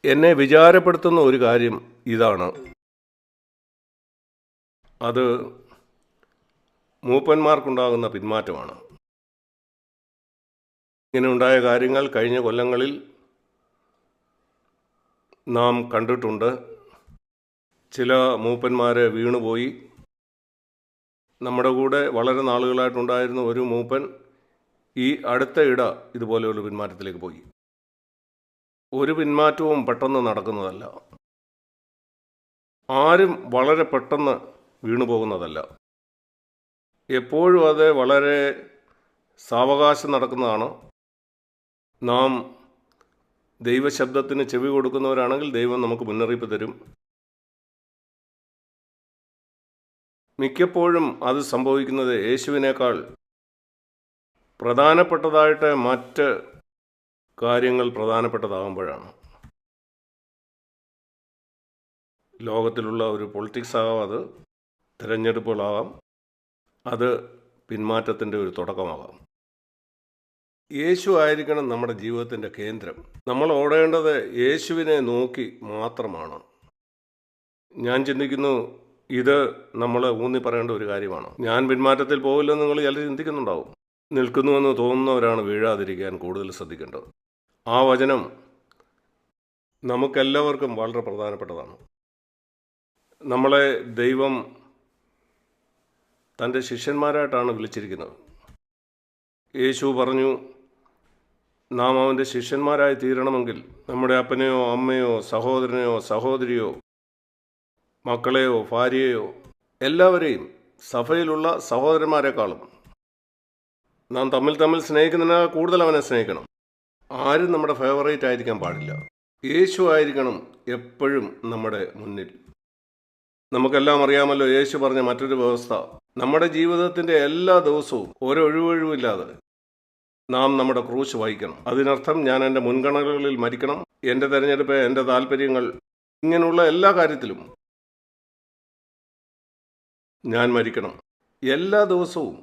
എന്നെ വിചാരപ്പെടുത്തുന്ന ഒരു കാര്യം ഇതാണ്. അത് മൂപ്പന്മാർക്കുണ്ടാകുന്ന പിന്മാറ്റമാണ്. ഇങ്ങനെ ഉണ്ടായ കാര്യങ്ങൾ കഴിഞ്ഞ കൊല്ലങ്ങളിൽ നാം കണ്ടിട്ടുണ്ട്. ചില മൂപ്പന്മാരെ വീണുപോയി. നമ്മുടെ കൂടെ വളരെ നാളുകളായിട്ടുണ്ടായിരുന്ന ഒരു മൂപ്പൻ ഈ അടുത്ത ഇതുപോലെയുള്ള പിന്മാറ്റത്തിലേക്ക് പോയി. ഒരു പിന്മാറ്റവും പെട്ടെന്ന് നടക്കുന്നതല്ല. ആരും വളരെ പെട്ടെന്ന് വീണുപോകുന്നതല്ല. എപ്പോഴും അത് വളരെ സാവകാശം നടക്കുന്നതാണ്. നാം ദൈവശബ്ദത്തിന് ചെവി കൊടുക്കുന്നവരാണെങ്കിൽ ദൈവം നമുക്ക് മുന്നറിയിപ്പ് തരും. മിക്കപ്പോഴും അത് സംഭവിക്കുന്നത് യേശുവിനേക്കാൾ പ്രധാനപ്പെട്ടതായിട്ട് മറ്റ് കാര്യങ്ങൾ പ്രധാനപ്പെട്ടതാകുമ്പോഴാണ്. ലോകത്തിലുള്ള ഒരു പൊളിറ്റിക്സ് ആകാം, അത് തിരഞ്ഞെടുപ്പുകളാകാം, അത് പിന്മാറ്റത്തിൻ്റെ ഒരു തുടക്കമാകാം. യേശു ആയിരിക്കണം നമ്മുടെ ജീവിതത്തിൻ്റെ കേന്ദ്രം. നമ്മൾ ഓടേണ്ടത് യേശുവിനെ നോക്കി മാത്രമാണ്. ഞാൻ ചിന്തിക്കുന്നു ഇത് നമ്മൾ ഊന്നി പറയേണ്ട ഒരു കാര്യമാണ്. ഞാൻ പിന്മാറ്റത്തിൽ പോകില്ലെന്ന് നിങ്ങൾ ചിലർ ചിന്തിക്കുന്നുണ്ടാവും. നിൽക്കുന്നുവെന്ന് തോന്നുന്നവരാണ് വീഴാതിരിക്കാൻ കൂടുതൽ ശ്രദ്ധിക്കേണ്ടത്. ആ വചനം നമുക്കെല്ലാവർക്കും വളരെ പ്രധാനപ്പെട്ടതാണ്. നമ്മളെ ദൈവം തൻ്റെ ശിഷ്യന്മാരായിട്ടാണ് വിളിച്ചിരിക്കുന്നത്. യേശു പറഞ്ഞു, നാം അവൻ്റെ ശിഷ്യന്മാരായി തീരണമെങ്കിൽ നമ്മുടെ അപ്പനെയോ അമ്മയോ സഹോദരനെയോ സഹോദരിയോ മക്കളെയോ ഭാര്യയെയോ എല്ലാവരെയും സഭയിലുള്ള സഹോദരന്മാരെക്കാളും നാം തമ്മിൽ സ്നേഹിക്കുന്നതിനാൽ കൂടുതൽ അവനെ സ്നേഹിക്കണം. ആരും നമ്മുടെ ഫേവറേറ്റ് ആയിരിക്കാൻ പാടില്ല. യേശു ആയിരിക്കണം എപ്പോഴും നമ്മുടെ മുന്നിൽ. നമുക്കെല്ലാം അറിയാമല്ലോ യേശു പറഞ്ഞ മറ്റൊരു വ്യവസ്ഥ. നമ്മുടെ ജീവിതത്തിൻ്റെ എല്ലാ ദിവസവും ഒരൊഴിവൊഴിവില്ലാതെ നാം നമ്മുടെ ക്രൂശ് വഹിക്കണം. അതിനർത്ഥം ഞാൻ എൻ്റെ മുൻഗണനകളിൽ മരിക്കണം. എൻ്റെ തിരഞ്ഞെടുപ്പ്, എൻ്റെ താല്പര്യങ്ങൾ, ഇങ്ങനെയുള്ള എല്ലാ കാര്യത്തിലും ഞാൻ മരിക്കണം. എല്ലാ ദിവസവും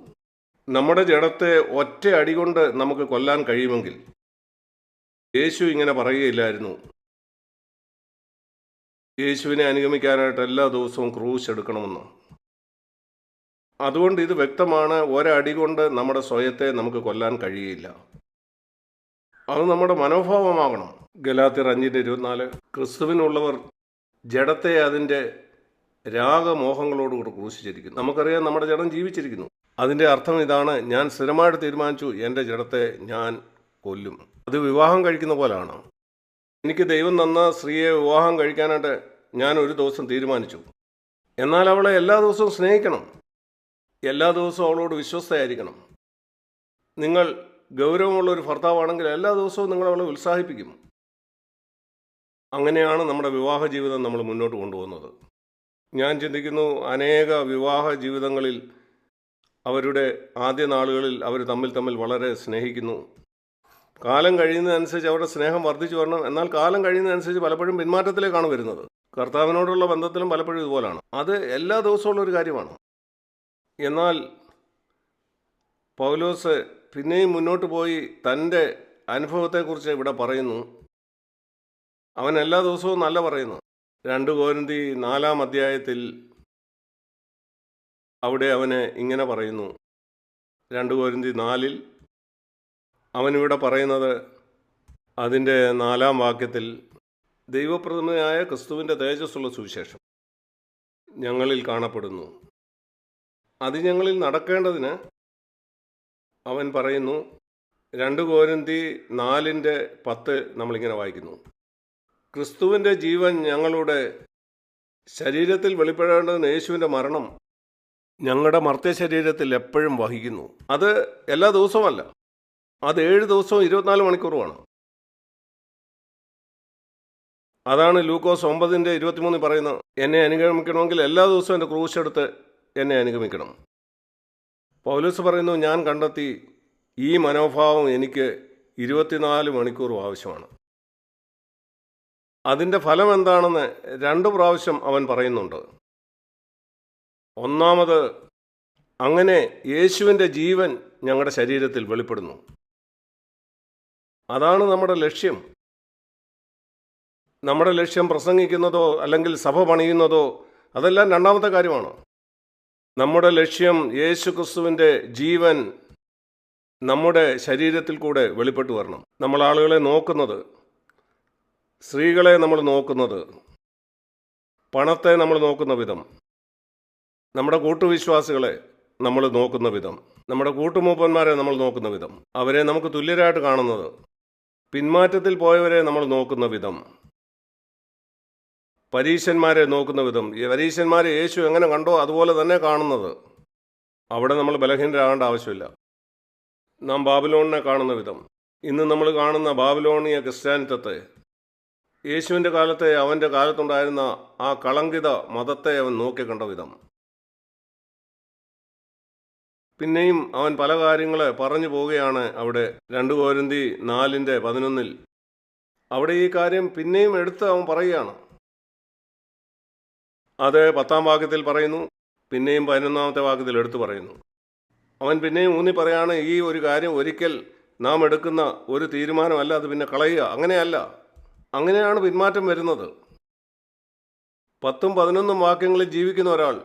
നമ്മുടെ ജഡത്തെ ഒറ്റ അടി കൊണ്ട് നമുക്ക് കൊല്ലാൻ കഴിയുമെങ്കിൽ യേശു ഇങ്ങനെ പറയുകയില്ലായിരുന്നു. യേശുവിനെ അനുഗമിക്കാനായിട്ട് എല്ലാ ദിവസവും ക്രൂശ് എടുക്കണമെന്ന്. അതുകൊണ്ട് ഇത് വ്യക്തമാണ്, ഒരടി കൊണ്ട് നമ്മുടെ സ്വയത്തെ നമുക്ക് കഴിയുകയില്ല. അത് നമ്മുടെ മനോഭാവമാകണം. ഗലാത്യർ 5:24 ക്രിസ്തുവിനുള്ളവർ ജഡത്തെ അതിൻ്റെ രാഗമോഹങ്ങളോടുകൂടി ക്രൂശിച്ചിരിക്കുന്നു. നമുക്കറിയാം നമ്മുടെ ജഡം ജീവിച്ചിരിക്കുന്നു. അതിൻ്റെ അർത്ഥം ഇതാണ്, ഞാൻ സ്ഥിരമായിട്ട് തീരുമാനിച്ചു എൻ്റെ ജഡത്തെ ഞാൻ കൊല്ലും. അത് വിവാഹം കഴിക്കുന്ന പോലാണ്. എനിക്ക് ദൈവം തന്ന സ്ത്രീയെ വിവാഹം കഴിക്കാനായിട്ട് ഞാൻ ഒരു ദിവസം തീരുമാനിച്ചു. എന്നാൽ അവളെ എല്ലാ ദിവസവും സ്നേഹിക്കണം. എല്ലാ ദിവസവും അവളോട് വിശ്വസ്തയായിരിക്കണം. നിങ്ങൾ ഗൗരവമുള്ളൊരു ഭർത്താവാണെങ്കിൽ എല്ലാ ദിവസവും നിങ്ങൾ അവളെ ഉത്സാഹിപ്പിക്കും. അങ്ങനെയാണ് നമ്മുടെ വിവാഹ ജീവിതം നമ്മൾ മുന്നോട്ട് കൊണ്ടുപോകുന്നത്. ഞാൻ ചിന്തിക്കുന്നു, അനേക വിവാഹ ജീവിതങ്ങളിൽ അവരുടെ ആദ്യ നാളുകളിൽ അവർ തമ്മിൽ വളരെ സ്നേഹിക്കുന്നു. കാലം കഴിയുന്നതനുസരിച്ച് അവരുടെ സ്നേഹം വർദ്ധിച്ചു വരണം. എന്നാൽ കാലം കഴിയുന്നതനുസരിച്ച് പലപ്പോഴും പിന്മാറ്റത്തിലേക്കാണ് വരുന്നത്. കർത്താവിനോടുള്ള ബന്ധത്തിലും പലപ്പോഴും ഇതുപോലാണ്. അത് എല്ലാ ദിവസമുള്ള ഒരു കാര്യമാണ്. എന്നാൽ പൗലോസ് പിന്നെയും മുന്നോട്ട് പോയി തൻ്റെ അനുഭവത്തെക്കുറിച്ച് ഇവിടെ പറയുന്നു. അവൻ എല്ലാ ദിവസവും നല്ല പറയുന്നു. 2 കൊരിന്ത്യർ 4 അധ്യായത്തിൽ അവിടെ അവന് ഇങ്ങനെ പറയുന്നു. 2 കൊരിന്ത്യർ 4 അവനിവിടെ പറയുന്നത്, അതിൻ്റെ 4 വാക്യത്തിൽ, ദൈവപ്രതിമയായ ക്രിസ്തുവിൻ്റെ തേജസ്സുള്ള സുവിശേഷം ഞങ്ങളിൽ കാണപ്പെടുന്നു. അത് ഞങ്ങളിൽ നടക്കേണ്ടതിന് അവൻ പറയുന്നു. 2 കൊരിന്ത്യർ 4:10 നമ്മളിങ്ങനെ വായിക്കുന്നു, ക്രിസ്തുവിൻ്റെ ജീവൻ ഞങ്ങളുടെ ശരീരത്തിൽ വെളിപ്പെടേണ്ടതിന് യേശുവിൻ്റെ മരണം ഞങ്ങളുടെ മർത്യ ശരീരത്തിൽ എപ്പോഴും വഹിക്കുന്നു. അത് എല്ലാ ദിവസവുമല്ല, അത് 7 ദിവസവും 24 മണിക്കൂറുമാണ്. അതാണ് ലൂക്കോസ് 9:23 പറയുന്നത്, എന്നെ അനുഗമിക്കണമെങ്കിൽ എല്ലാ ദിവസവും എൻ്റെ ക്രൂശെടുത്ത് എന്നെ അനുഗമിക്കണം. പൗലോസ് പറയുന്നു, ഞാൻ കണ്ടെത്തി ഈ മനോഭാവം എനിക്ക് 24 മണിക്കൂറും ആവശ്യമാണ്. അതിൻ്റെ ഫലം എന്താണെന്ന് 2 പ്രാവശ്യം അവൻ പറയുന്നുണ്ട്. ഒന്നാമത്, അങ്ങനെ യേശുവിൻ്റെ ജീവൻ ഞങ്ങളുടെ ശരീരത്തിൽ വെളിപ്പെടുന്നു. അതാണ് നമ്മുടെ ലക്ഷ്യം. നമ്മുടെ ലക്ഷ്യം പ്രസംഗിക്കുന്നതോ അല്ലെങ്കിൽ സഭ പണിയുന്നതോ അതെല്ലാം രണ്ടാമത്തെ കാര്യമാണ്. നമ്മുടെ ലക്ഷ്യം യേശു ക്രിസ്തുവിൻ്റെ ജീവൻ നമ്മുടെ ശരീരത്തിൽ കൂടെ വെളിപ്പെട്ടു വരണം. നമ്മൾ ആളുകളെ നോക്കുന്നത്, സ്ത്രീകളെ നമ്മൾ നോക്കുന്നത്, പണത്തെ നമ്മൾ നോക്കുന്ന വിധം, നമ്മുടെ കൂട്ടുവിശ്വാസികളെ നമ്മൾ നോക്കുന്ന വിധം, നമ്മുടെ കൂട്ടുമൂപ്പന്മാരെ നമ്മൾ നോക്കുന്ന വിധം, അവരെ നമുക്ക് തുല്യരായിട്ട് കാണുന്നത്, പിന്മാറ്റത്തിൽ പോയവരെ നമ്മൾ നോക്കുന്ന വിധം, പരീശന്മാരെ നോക്കുന്ന വിധം, ഈ പരീശന്മാരെ യേശു എങ്ങനെ കണ്ടോ അതുപോലെ തന്നെ കാണുന്നത്. അവിടെ നമ്മൾ ബലഹീനരാകേണ്ട ആവശ്യമില്ല. നാം ബാബിലോണിനെ കാണുന്ന വിധം, ഇന്ന് നമ്മൾ കാണുന്ന ബാബിലോണിയ ക്രിസ്ത്യാനിത്വത്തെ, യേശുവിൻ്റെ കാലത്തെ അവൻ്റെ കാലത്തുണ്ടായിരുന്ന ആ കളങ്കിത മതത്തെ അവൻ നോക്കിക്കണ്ട വിധം. പിന്നെയും അവൻ പല കാര്യങ്ങളെ പറഞ്ഞു പോവുകയാണ്. അവിടെ 2 കൊരിന്തി 4:11 അവിടെ ഈ കാര്യം പിന്നെയും എടുത്ത് അവൻ പറയുകയാണ്. അത് 10-ാം വാക്യത്തിൽ പറയുന്നു, പിന്നെയും 11-ാമത്തെ വാക്യത്തിൽ എടുത്തു പറയുന്നു. അവൻ പിന്നെയും ഊന്നി പറയാണ്, ഈ ഒരു കാര്യം ഒരിക്കൽ നാം എടുക്കുന്ന ഒരു തീരുമാനമല്ല, അത് പിന്നെ കളയുക. അങ്ങനെയല്ല, അങ്ങനെയാണ് പിന്മാറ്റം വരുന്നത്. 10ഉം 11ഉം വാക്യങ്ങളിൽ ജീവിക്കുന്ന ഒരാൾ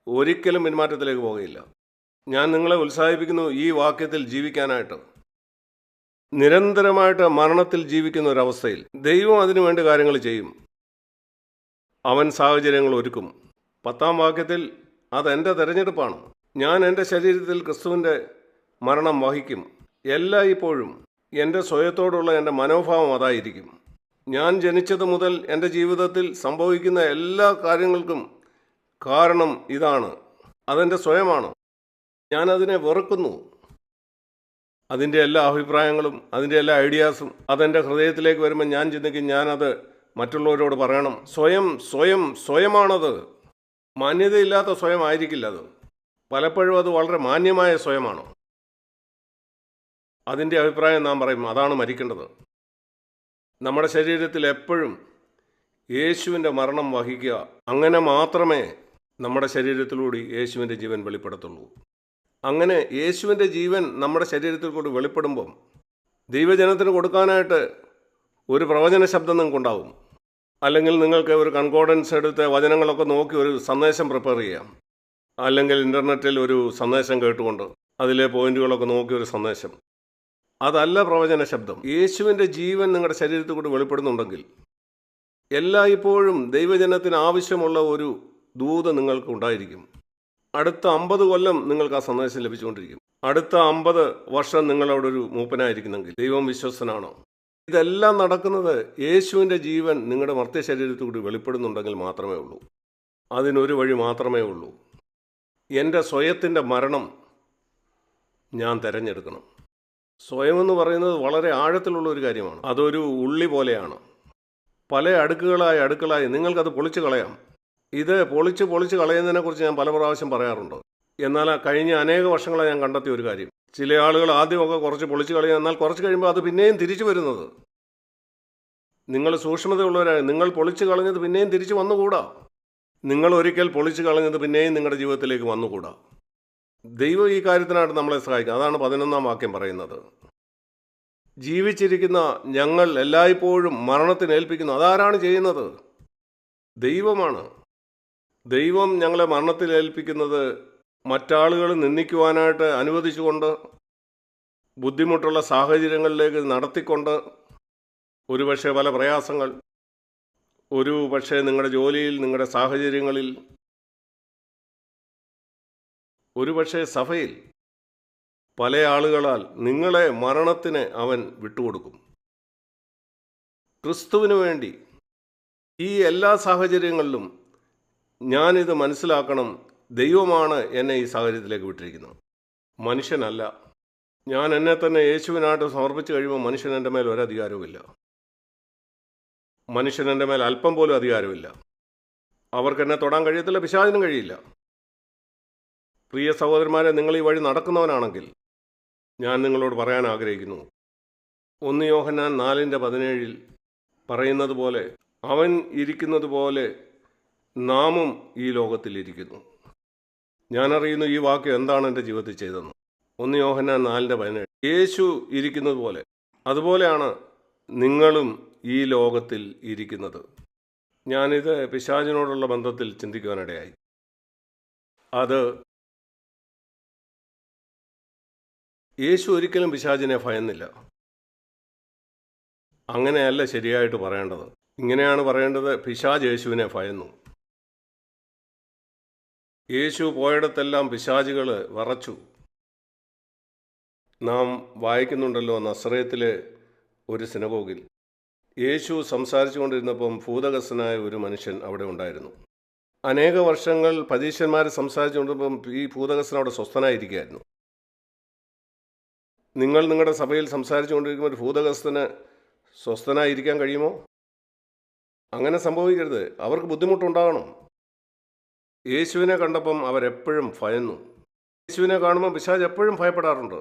ഒരിക്കലും പിന്മാറ്റത്തിലേക്ക് പോകുകയില്ല. ഞാൻ നിങ്ങളെ ഉത്സാഹിപ്പിക്കുന്നു ഈ വാക്യത്തിൽ ജീവിക്കാനായിട്ട്. നിരന്തരമായിട്ട് മരണത്തിൽ ജീവിക്കുന്ന ഒരവസ്ഥയിൽ ദൈവം അതിനു വേണ്ടി കാര്യങ്ങൾ ചെയ്യും. അവൻ സാഹചര്യങ്ങൾ ഒരുക്കും. 10-ാം വാക്യത്തിൽ അതെൻ്റെ തിരഞ്ഞെടുപ്പാണ്. ഞാൻ എൻ്റെ ശരീരത്തിൽ ക്രിസ്തുവിൻ്റെ മരണം വഹിക്കും. ഇപ്പോഴും എൻ്റെ സ്വയത്തോടുള്ള എൻ്റെ മനോഭാവം അതായിരിക്കും. ഞാൻ ജനിച്ചത് മുതൽ എൻ്റെ ജീവിതത്തിൽ സംഭവിക്കുന്ന എല്ലാ കാര്യങ്ങൾക്കും കാരണം ഇതാണ്. അതെൻ്റെ സ്വയമാണ്. ഞാനതിനെ വെറുക്കുന്നു. അതിൻ്റെ എല്ലാ അഭിപ്രായങ്ങളും അതിൻ്റെ എല്ലാ ഐഡിയാസും അതെൻ്റെ ഹൃദയത്തിലേക്ക് വരുമ്പോൾ ഞാൻ ചിന്തിക്കും, ഞാനത് മറ്റുള്ളവരോട് പറയണം. സ്വയമാണത്. മാന്യതയില്ലാത്ത സ്വയം ആയിരിക്കില്ല അത്. പലപ്പോഴും അത് വളരെ മാന്യമായ സ്വയമാണ്. അതിൻ്റെ അഭിപ്രായം നാം പറയും, അതാണ് മരിക്കേണ്ടത്. നമ്മുടെ ശരീരത്തിൽ എപ്പോഴും യേശുവിൻ്റെ മരണം വഹിക്കുക. അങ്ങനെ മാത്രമേ നമ്മുടെ ശരീരത്തിലൂടെ യേശുവിൻ്റെ ജീവൻ വെളിപ്പെടുത്തുള്ളൂ. അങ്ങനെ യേശുവിൻ്റെ ജീവൻ നമ്മുടെ ശരീരത്തിൽ കൂടി വെളിപ്പെടുമ്പം ദൈവജനത്തിന് കൊടുക്കാനായിട്ട് ഒരു പ്രവചന ശബ്ദം നിങ്ങൾക്കുണ്ടാവും. അല്ലെങ്കിൽ നിങ്ങൾക്ക് ഒരു കൺകോർഡൻസ് എടുത്ത് വചനങ്ങളൊക്കെ നോക്കി ഒരു സന്ദേശം പ്രിപ്പയർ ചെയ്യാം. അല്ലെങ്കിൽ ഇൻ്റർനെറ്റിൽ ഒരു സന്ദേശം കേട്ടുകൊണ്ട് അതിലെ പോയിന്റുകളൊക്കെ നോക്കി ഒരു സന്ദേശം. അതല്ല പ്രവചന ശബ്ദം. യേശുവിൻ്റെ ജീവൻ നിങ്ങളുടെ ശരീരത്തിൽ കൂടി വെളിപ്പെടുന്നുണ്ടെങ്കിൽ എല്ലായ്പ്പോഴും ദൈവജനത്തിന് ആവശ്യമുള്ള ഒരു ദൂത് നിങ്ങൾക്ക് ഉണ്ടായിരിക്കും. അടുത്ത 50 കൊല്ലം നിങ്ങൾക്ക് ആ സന്ദേശം ലഭിച്ചുകൊണ്ടിരിക്കും. അടുത്ത 50 വർഷം നിങ്ങളവിടെ ഒരു മൂപ്പനായിരിക്കുന്നെങ്കിൽ ദൈവം വിശ്വസ്തനാണോ? ഇതെല്ലാം നടക്കുന്നത് യേശുവിൻ്റെ ജീവൻ നിങ്ങളുടെ മർത്യ ശരീരത്തിൽ കൂടി വെളിപ്പെടുന്നുണ്ടെങ്കിൽ മാത്രമേ ഉള്ളൂ. അതിനൊരു വഴി മാത്രമേ ഉള്ളൂ. എൻ്റെ സ്വയത്തിൻ്റെ മരണം ഞാൻ തിരഞ്ഞെടുക്കണം. സ്വയമെന്ന് പറയുന്നത് വളരെ ആഴത്തിലുള്ള ഒരു കാര്യമാണ്. അതൊരു ഉള്ളി പോലെയാണ്. പല അടുക്കളായി നിങ്ങൾക്കത് പൊളിച്ച് കളയാം. ഇത് പൊളിച്ച് കളയുന്നതിനെക്കുറിച്ച് ഞാൻ പല പ്രാവശ്യം പറയാറുണ്ട്. എന്നാൽ കഴിഞ്ഞ അനേക വർഷങ്ങളായി ഞാൻ കണ്ടെത്തിയ ഒരു കാര്യം, ചില ആളുകൾ ആദ്യമൊക്കെ കുറച്ച് പൊളിച്ച് കളയുക, എന്നാൽ കുറച്ച് കഴിയുമ്പോൾ അത് പിന്നെയും തിരിച്ചു വരുന്നത്. നിങ്ങൾ സൂക്ഷ്മതയുള്ളവരായി നിങ്ങൾ പൊളിച്ച് കളഞ്ഞത് പിന്നെയും തിരിച്ചു വന്നുകൂടാ. നിങ്ങൾ ഒരിക്കൽ പൊളിച്ച് കളഞ്ഞത് പിന്നെയും നിങ്ങളുടെ ജീവിതത്തിലേക്ക് വന്നുകൂടാ. ദൈവം ഈ കാര്യത്തിനായിട്ട് നമ്മളെ സഹായിക്കും. അതാണ് 11-ാം വാക്യം പറയുന്നത്. ജീവിച്ചിരിക്കുന്ന ഞങ്ങൾ എല്ലായ്പ്പോഴും മരണത്തിന് ഏൽപ്പിക്കുന്നു. അതാരാണ് ചെയ്യുന്നത്? ദൈവമാണ്. ദൈവം ഞങ്ങളെ മരണത്തിൽ ഏൽപ്പിക്കുന്നത് മറ്റാളുകൾ നിന്ദിക്കുവാനായിട്ട് അനുവദിച്ചുകൊണ്ട്, ബുദ്ധിമുട്ടുള്ള സാഹചര്യങ്ങളിലേക്ക് നടത്തിക്കൊണ്ട്, ഒരുപക്ഷെ പല പ്രയാസങ്ങൾ, ഒരുപക്ഷെ നിങ്ങളുടെ ജോലിയിൽ, നിങ്ങളുടെ സാഹചര്യങ്ങളിൽ, ഒരുപക്ഷെ സഭയിൽ പല ആളുകളാൽ നിങ്ങളെ മരണത്തിന് അവൻ വിട്ടുകൊടുക്കും. ക്രിസ്തുവിന് വേണ്ടി ഈ എല്ലാ സാഹചര്യങ്ങളിലും ഞാനിത് മനസ്സിലാക്കണം. ദൈവമാണ് എന്നെ ഈ സാഹചര്യത്തിലേക്ക് വിട്ടിരിക്കുന്നത്, മനുഷ്യനല്ല. ഞാൻ എന്നെ തന്നെ യേശുവിനായിട്ട് സമർപ്പിച്ച് കഴിയുമ്പോൾ മനുഷ്യൻ എൻ്റെ മേൽ ഒരധികാരവുമില്ല. മനുഷ്യൻ എൻ്റെ മേൽ അല്പം പോലും അധികാരമില്ല. അവർക്ക് എന്നെ തൊടാൻ കഴിയത്തില്ല, പിശാചിനും കഴിയില്ല. പ്രിയ സഹോദരന്മാരെ, നിങ്ങൾ ഈ വഴി നടക്കുന്നവനാണെങ്കിൽ ഞാൻ നിങ്ങളോട് പറയാൻ ആഗ്രഹിക്കുന്നു, 1 യോഹന്നാൻ 4:17 പറയുന്നത് പോലെ, അവൻ ഇരിക്കുന്നത് പോലെ നാമും ഈ ലോകത്തിലിരിക്കുന്നു. ഞാനറിയുന്നു ഈ വാക്യം എന്താണ് എൻ്റെ ജീവിതത്തിൽ ചെയ്തതെന്ന്. 1 യോഹന്നാൻ 4:17 യേശു ഇരിക്കുന്നത് പോലെ അതുപോലെയാണ് നിങ്ങളും ഈ ലോകത്തിൽ ഇരിക്കുന്നത്. ഞാനിത് പിശാചിനോടുള്ള ബന്ധത്തിൽ ചിന്തിക്കുവാനിടയായി. അത് യേശു ഒരിക്കലും പിശാചിനെ ഭയന്നില്ല. അങ്ങനെയല്ല ശരിയായിട്ട് പറയേണ്ടത്. ഇങ്ങനെയാണ് പറയേണ്ടത്: പിശാച് യേശുവിനെ ഭയന്നു. യേശു പോയിടത്തെല്ലാം പിശാചുകൾ വിറച്ചു. നാം വായിക്കുന്നുണ്ടല്ലോ, നസറേത്തിലെ ഒരു സിനഗോഗിൽ യേശു സംസാരിച്ചു കൊണ്ടിരുന്നപ്പം ഭൂതഗ്രസ്തനായ ഒരു മനുഷ്യൻ അവിടെ ഉണ്ടായിരുന്നു. അനേക വർഷങ്ങൾ പരീശന്മാർ സംസാരിച്ചുകൊണ്ടിരുമ്പം ഈ ഭൂതഗ്രസ്തൻ അവിടെ സ്വസ്ഥനായിരിക്കുകയായിരുന്നു. നിങ്ങൾ നിങ്ങളുടെ സഭയിൽ സംസാരിച്ചു കൊണ്ടിരിക്കുമ്പോൾ ഒരു ഭൂതഗ്രസ്തന് സ്വസ്ഥനായിരിക്കാൻ കഴിയുമോ? അങ്ങനെ സംഭവിക്കരുത്. അവർക്ക് ബുദ്ധിമുട്ടുണ്ടാകണം. യേശുവിനെ കണ്ടപ്പം അവരെപ്പോഴും ഭയന്നു. യേശുവിനെ കാണുമ്പോൾ പിശാച് എപ്പോഴും ഭയപ്പെടാറുണ്ട്.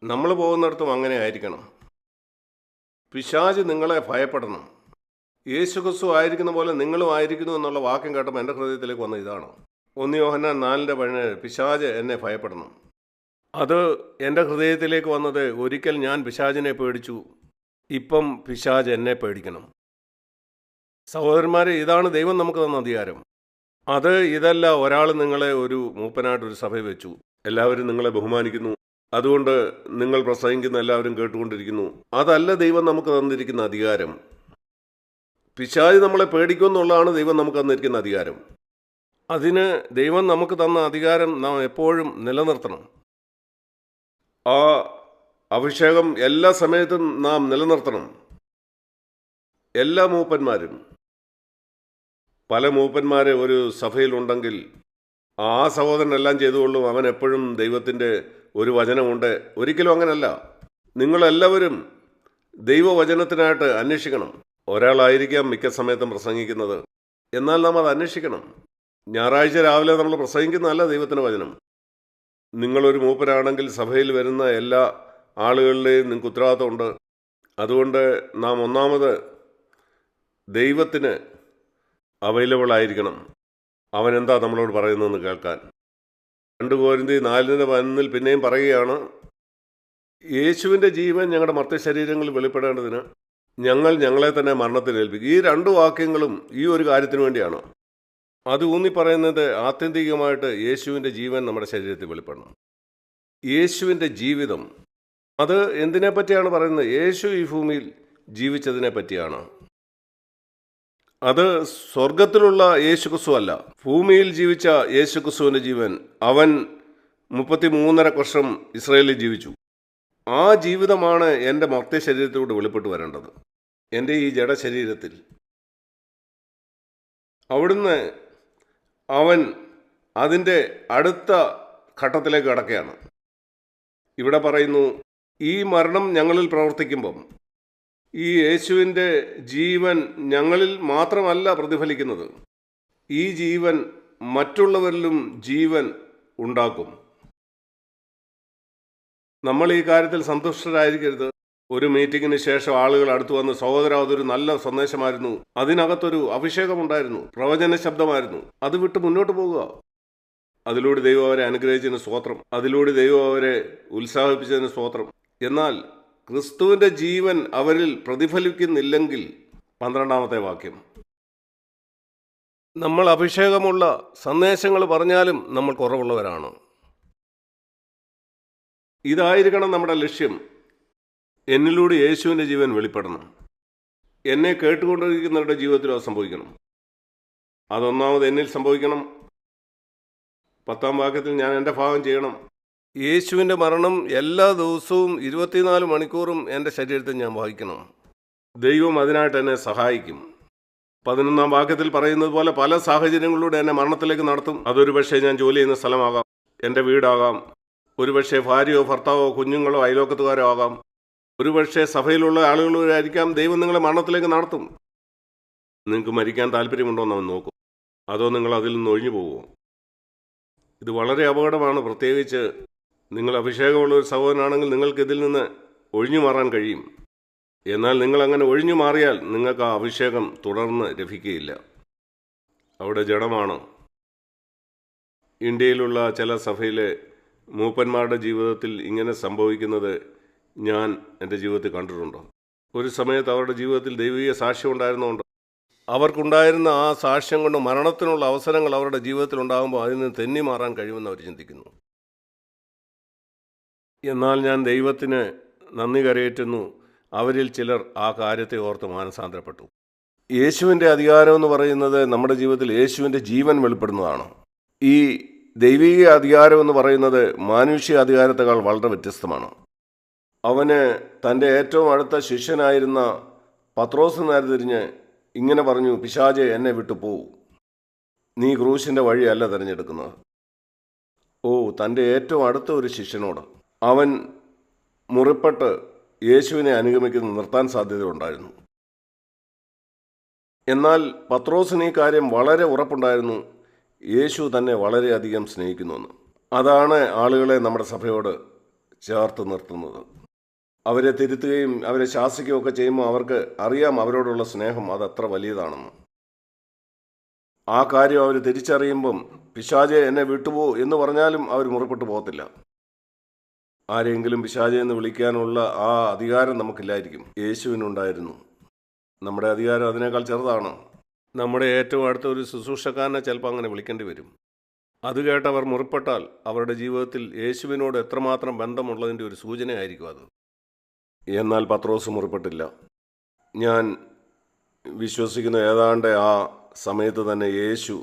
നമ്മൾ പോകുന്നിടത്തും അങ്ങനെ ആയിരിക്കണം. പിശാച് നിങ്ങളെ ഭയപ്പെടണം. യേശു ക്രിസ്തു ആയിരിക്കുന്ന പോലെ നിങ്ങളും ആയിരിക്കുന്നു എന്നുള്ള വാക്യം കേട്ടപ്പോൾ എൻ്റെ ഹൃദയത്തിലേക്ക് വന്ന ഇതാണ്: 1 യോഹന്നാൻ 4:17, പിശാച് എന്നെ ഭയപ്പെടണം. അത് എൻ്റെ ഹൃദയത്തിലേക്ക് വന്നത് ഒരിക്കൽ ഞാൻ പിശാചിനെ പേടിച്ചു, ഇപ്പം പിശാച് എന്നെ പേടിക്കണം. സഹോദരന്മാരെ, ഇതാണ് ദൈവം നമുക്ക് തന്ന അധികാരം. ഇതല്ല ഒരാൾ നിങ്ങളെ ഒരു മൂപ്പനായിട്ടൊരു സഭയിൽ വെച്ചു, എല്ലാവരും നിങ്ങളെ ബഹുമാനിക്കുന്നു, അതുകൊണ്ട് നിങ്ങൾ പ്രസംഗിക്കുന്ന എല്ലാവരും കേട്ടുകൊണ്ടിരിക്കുന്നു. അതല്ല ദൈവം നമുക്ക് തന്നിരിക്കുന്ന അധികാരം. പിശാച് നമ്മളെ പേടിക്കുമെന്നുള്ളതാണ് ദൈവം നമുക്ക് തന്നിരിക്കുന്ന അധികാരം. അതിന് ദൈവം നമുക്ക് തന്ന അധികാരം നാം എപ്പോഴും നിലനിർത്തണം. ആ അഭിഷേകം എല്ലാ സമയത്തും നാം നിലനിർത്തണം. എല്ലാ മൂപ്പന്മാരും, പല മൂപ്പന്മാർ ഒരു സഭയിലുണ്ടെങ്കിൽ ആ സഹോദരനെല്ലാം ചെയ്തുകൊള്ളും, അവൻ എപ്പോഴും ദൈവത്തിൻ്റെ ഒരു വചനമുണ്ട്. ഒരിക്കലും അങ്ങനല്ല. നിങ്ങളെല്ലാവരും ദൈവവചനത്തിനായിട്ട് അന്വേഷിക്കണം. ഒരാളായിരിക്കാം മിക്ക സമയത്തും പ്രസംഗിക്കുന്നത്, എന്നാൽ നാം അത് അന്വേഷിക്കണം. ഞായറാഴ്ച രാവിലെ നമ്മൾ പ്രസംഗിക്കുന്നതല്ല ദൈവത്തിൻ്റെ വചനം. നിങ്ങളൊരു മൂപ്പരാണെങ്കിൽ സഭയിൽ വരുന്ന എല്ലാ ആളുകളിലെയും നിങ്ങൾക്ക് ഉത്തരവാദിത്തമുണ്ട്. അതുകൊണ്ട് നാം ഒന്നാമത് ദൈവത്തിന് അവൈലബിൾ ആയിരിക്കണം. അവൻ എന്താ നമ്മളോട് പറയുന്നതെന്ന് കേൾക്കാൻ. 2 കൊരിന്ത്യർ 4:11 പിന്നെയും പറയുകയാണ്: യേശുവിൻ്റെ ജീവൻ ഞങ്ങളുടെ മർത്യശരീരങ്ങളിൽ വെളിപ്പെടേണ്ടതിന് ഞങ്ങൾ ഞങ്ങളെ തന്നെ മരണത്തിൽ ഏൽപ്പിക്കും. ഈ 2 വാക്യങ്ങളും ഈ ഒരു കാര്യത്തിന് വേണ്ടിയാണ്. അത് ഊന്നി പറയുന്നത് ആത്യന്തികമായിട്ട് യേശുവിൻ്റെ ജീവൻ നമ്മുടെ ശരീരത്തിൽ വെളിപ്പെടണം. യേശുവിൻ്റെ ജീവിതം, അത് എന്തിനെ പറ്റിയാണ് പറയുന്നത്? യേശു ഈ ഭൂമിയിൽ ജീവിച്ചതിനെ പറ്റിയാണ്. അത് സ്വർഗത്തിലുള്ള യേശു ക്രിസ്തു അല്ല, ഭൂമിയിൽ ജീവിച്ച യേശു ക്രിസ്തുവിൻ്റെ ജീവൻ. അവൻ 33.5 വർഷം ഇസ്രായേലിൽ ജീവിച്ചു. ആ ജീവിതമാണ് എൻ്റെ മർത്യശരീരത്തിലൂടെ വെളിപ്പെട്ട് വരേണ്ടത്, എൻ്റെ ഈ ജഡശരീരത്തിൽ. അവിടുന്ന് അവൻ അതിൻ്റെ അടുത്ത ഘട്ടത്തിലേക്ക് കടക്കുകയാണ്. ഇവിടെ പറയുന്നു, ഈ മരണം ഞങ്ങളിൽ പ്രവർത്തിക്കുമ്പം ഈ യേശുവിൻ്റെ ജീവൻ ഞങ്ങളിൽ മാത്രമല്ല പ്രതിഫലിക്കുന്നത്, ഈ ജീവൻ മറ്റുള്ളവരിലും ജീവൻ ഉണ്ടാക്കും. നമ്മൾ ഈ കാര്യത്തിൽ സന്തുഷ്ടരായിരിക്കരുത്. ഒരു മീറ്റിങ്ങിന് ശേഷം ആളുകൾ അടുത്തു വന്ന്, സഹോദര, അതൊരു നല്ല സന്ദേശമായിരുന്നു, അതിനകത്തൊരു അഭിഷേകമുണ്ടായിരുന്നു, പ്രവചന ശബ്ദമായിരുന്നു, അത് വിട്ട് മുന്നോട്ട് പോകുക. അതിലൂടെ ദൈവം അവരെ അനുഗ്രഹിച്ചതിന് സ്തോത്രം, അതിലൂടെ ദൈവം അവരെ ഉത്സാഹിപ്പിച്ചതിന് സ്തോത്രം. എന്നാൽ ക്രിസ്തുവിൻ്റെ ജീവൻ അവരിൽ പ്രതിഫലിക്കുന്നില്ലെങ്കിൽ, 12-ാമത്തെ വാക്യം, നമ്മൾ അഭിഷേകമുള്ള സന്ദേശങ്ങൾ പറഞ്ഞാലും നമ്മൾ കുറവുള്ളവരാണ്. ഇതായിരിക്കണം നമ്മുടെ ലക്ഷ്യം. എന്നിലൂടെ യേശുവിൻ്റെ ജീവൻ വെളിപ്പെടണം. എന്നെ കേട്ടുകൊണ്ടിരിക്കുന്നവരുടെ ജീവിതത്തിൽ അത് സംഭവിക്കണം. അതൊന്നാമത് എന്നിൽ സംഭവിക്കണം. 10-ാം വാക്യത്തിൽ ഞാൻ എൻ്റെ ഭാഗം ചെയ്യണം. യേശുവിൻ്റെ മരണം എല്ലാ ദിവസവും 24 മണിക്കൂറും എൻ്റെ ശരീരത്തിൽ ഞാൻ വഹിക്കണം. ദൈവം അതിനായിട്ട് എന്നെ സഹായിക്കും. 11-ാം വാക്യത്തിൽ പറയുന്നത് പോലെ പല സാഹചര്യങ്ങളിലൂടെ എന്നെ മരണത്തിലേക്ക് നടത്തും. അതൊരു പക്ഷേ ഞാൻ ജോലി ചെയ്യുന്ന സ്ഥലമാകാം, എൻ്റെ വീടാകാം, ഒരുപക്ഷെ ഭാര്യയോ ഭർത്താവോ കുഞ്ഞുങ്ങളോ അയലോക്കത്തുകാരോ ആകാം, ഒരുപക്ഷെ സഭയിലുള്ള ആളുകളായിരിക്കാം. ദൈവം നിങ്ങളെ മരണത്തിലേക്ക് നടത്തും. നിങ്ങൾക്ക് മരിക്കാൻ താല്പര്യമുണ്ടോ എന്ന് അവൻ നോക്കും. അതോ നിങ്ങൾ അതിൽ നിന്ന് ഒഴിഞ്ഞു പോകുമോ? ഇത് വളരെ അപകടമാണ്. പ്രത്യേകിച്ച് നിങ്ങൾ അഭിഷേകമുള്ള ഒരു സഹോദരനാണെങ്കിൽ നിങ്ങൾക്ക് ഇതിൽ നിന്ന് ഒഴിഞ്ഞു മാറാൻ കഴിയും. എന്നാൽ നിങ്ങളങ്ങനെ ഒഴിഞ്ഞു മാറിയാൽ നിങ്ങൾക്ക് ആ അഭിഷേകം തുടർന്ന് ലഭിക്കുകയില്ല. അവിടെ ജഡമാണ്. ഇന്ത്യയിലുള്ള ചില സഭയിലെ മൂപ്പന്മാരുടെ ജീവിതത്തിൽ ഇങ്ങനെ സംഭവിക്കുന്നത് ഞാൻ എൻ്റെ ജീവിതത്തിൽ കണ്ടിട്ടുണ്ടോ? ഒരു സമയത്ത് അവരുടെ ജീവിതത്തിൽ ദൈവിക സാക്ഷ്യം ഉണ്ടായിരുന്നുകൊണ്ട് അവർക്കുണ്ടായിരുന്ന ആ സാക്ഷ്യം കൊണ്ട് മരണത്തിനുള്ള അവസരങ്ങൾ അവരുടെ ജീവിതത്തിൽ ഉണ്ടാകുമ്പോൾ അതിൽ നിന്ന് തെന്നി മാറാൻ കഴിയുമെന്ന് അവർ ചിന്തിക്കുന്നു. എന്നാൽ ഞാൻ ദൈവത്തിന് നന്ദി കരയേറ്റുന്നു, അവരിൽ ചിലർ ആ കാര്യത്തെ ഓർത്ത് മാനസാന്തരപ്പെട്ടു. യേശുവിൻ്റെ അധികാരം എന്ന് പറയുന്നത് നമ്മുടെ ജീവിതത്തിൽ യേശുവിൻ്റെ ജീവൻ വെളിപ്പെടുന്നതാണ്. ഈ ദൈവിക അധികാരം എന്ന് പറയുന്നത് മാനുഷിക അധികാരത്തെക്കാൾ വളരെ വ്യത്യസ്തമാണ്. അവന് തൻ്റെ ഏറ്റവും അടുത്ത ശിഷ്യനായിരുന്ന പത്രോസ് നേരെ തിരിഞ്ഞ് ഇങ്ങനെ പറഞ്ഞു, പിശാചെ എന്നെ വിട്ടു പോവൂ, നീ ക്രൂശിൻ്റെ വഴിയല്ല തിരഞ്ഞെടുക്കുന്നത്. തൻ്റെ ഏറ്റവും അടുത്ത ഒരു ശിഷ്യനോട് അവൻ മുറിപ്പെട്ട് യേശുവിനെ അനുഗമിക്കുന്ന നിർത്താൻ സാധ്യതയുണ്ടായിരുന്നു. എന്നാൽ പത്രോസിന് ഈ കാര്യം വളരെ ഉറപ്പുണ്ടായിരുന്നു, യേശു തന്നെ വളരെയധികം സ്നേഹിക്കുന്നുവെന്ന്. അതാണ് ആളുകളെ നമ്മുടെ സഭയോട് ചേർത്ത് നിർത്തുന്നത്. അവരെ തിരുത്തുകയും അവരെ ശാസിക്കുകയും ഒക്കെ ചെയ്യുമ്പോൾ അവർക്ക് അറിയാം അവരോടുള്ള സ്നേഹം അതത്ര വലിയതാണെന്ന്. ആ കാര്യം അവർ തിരിച്ചറിയുമ്പം പിശാചെ എന്നെ വിട്ടുപോ എന്ന് പറഞ്ഞാലും അവർ മുറിപ്പെട്ടു പോകത്തില്ല. ആരെങ്കിലും പിശാചെ എന്ന് വിളിക്കാനുള്ള ആ അധികാരം നമുക്കില്ലായിരിക്കും, യേശുവിനുണ്ടായിരുന്നു. നമ്മുടെ അധികാരം അതിനേക്കാൾ ചെറുതാണ്. നമ്മുടെ ഏറ്റവും അടുത്ത ഒരു ശുശ്രൂഷക്കാരനെ ചിലപ്പോൾ അങ്ങനെ വിളിക്കേണ്ടി വരും. അത് കേട്ടവർ മുറിപ്പെട്ടാൽ അവരുടെ ജീവിതത്തിൽ യേശുവിനോട് എത്രമാത്രം ബന്ധമുള്ളതിൻ്റെ ഒരു സൂചനയായിരിക്കും അത്. എന്നാൽ പത്രോസ് മുറിപ്പെട്ടില്ല. ഞാൻ വിശ്വസിക്കുന്ന ഏതാണ്ട് ആ സമയത്ത് തന്നെ യേശു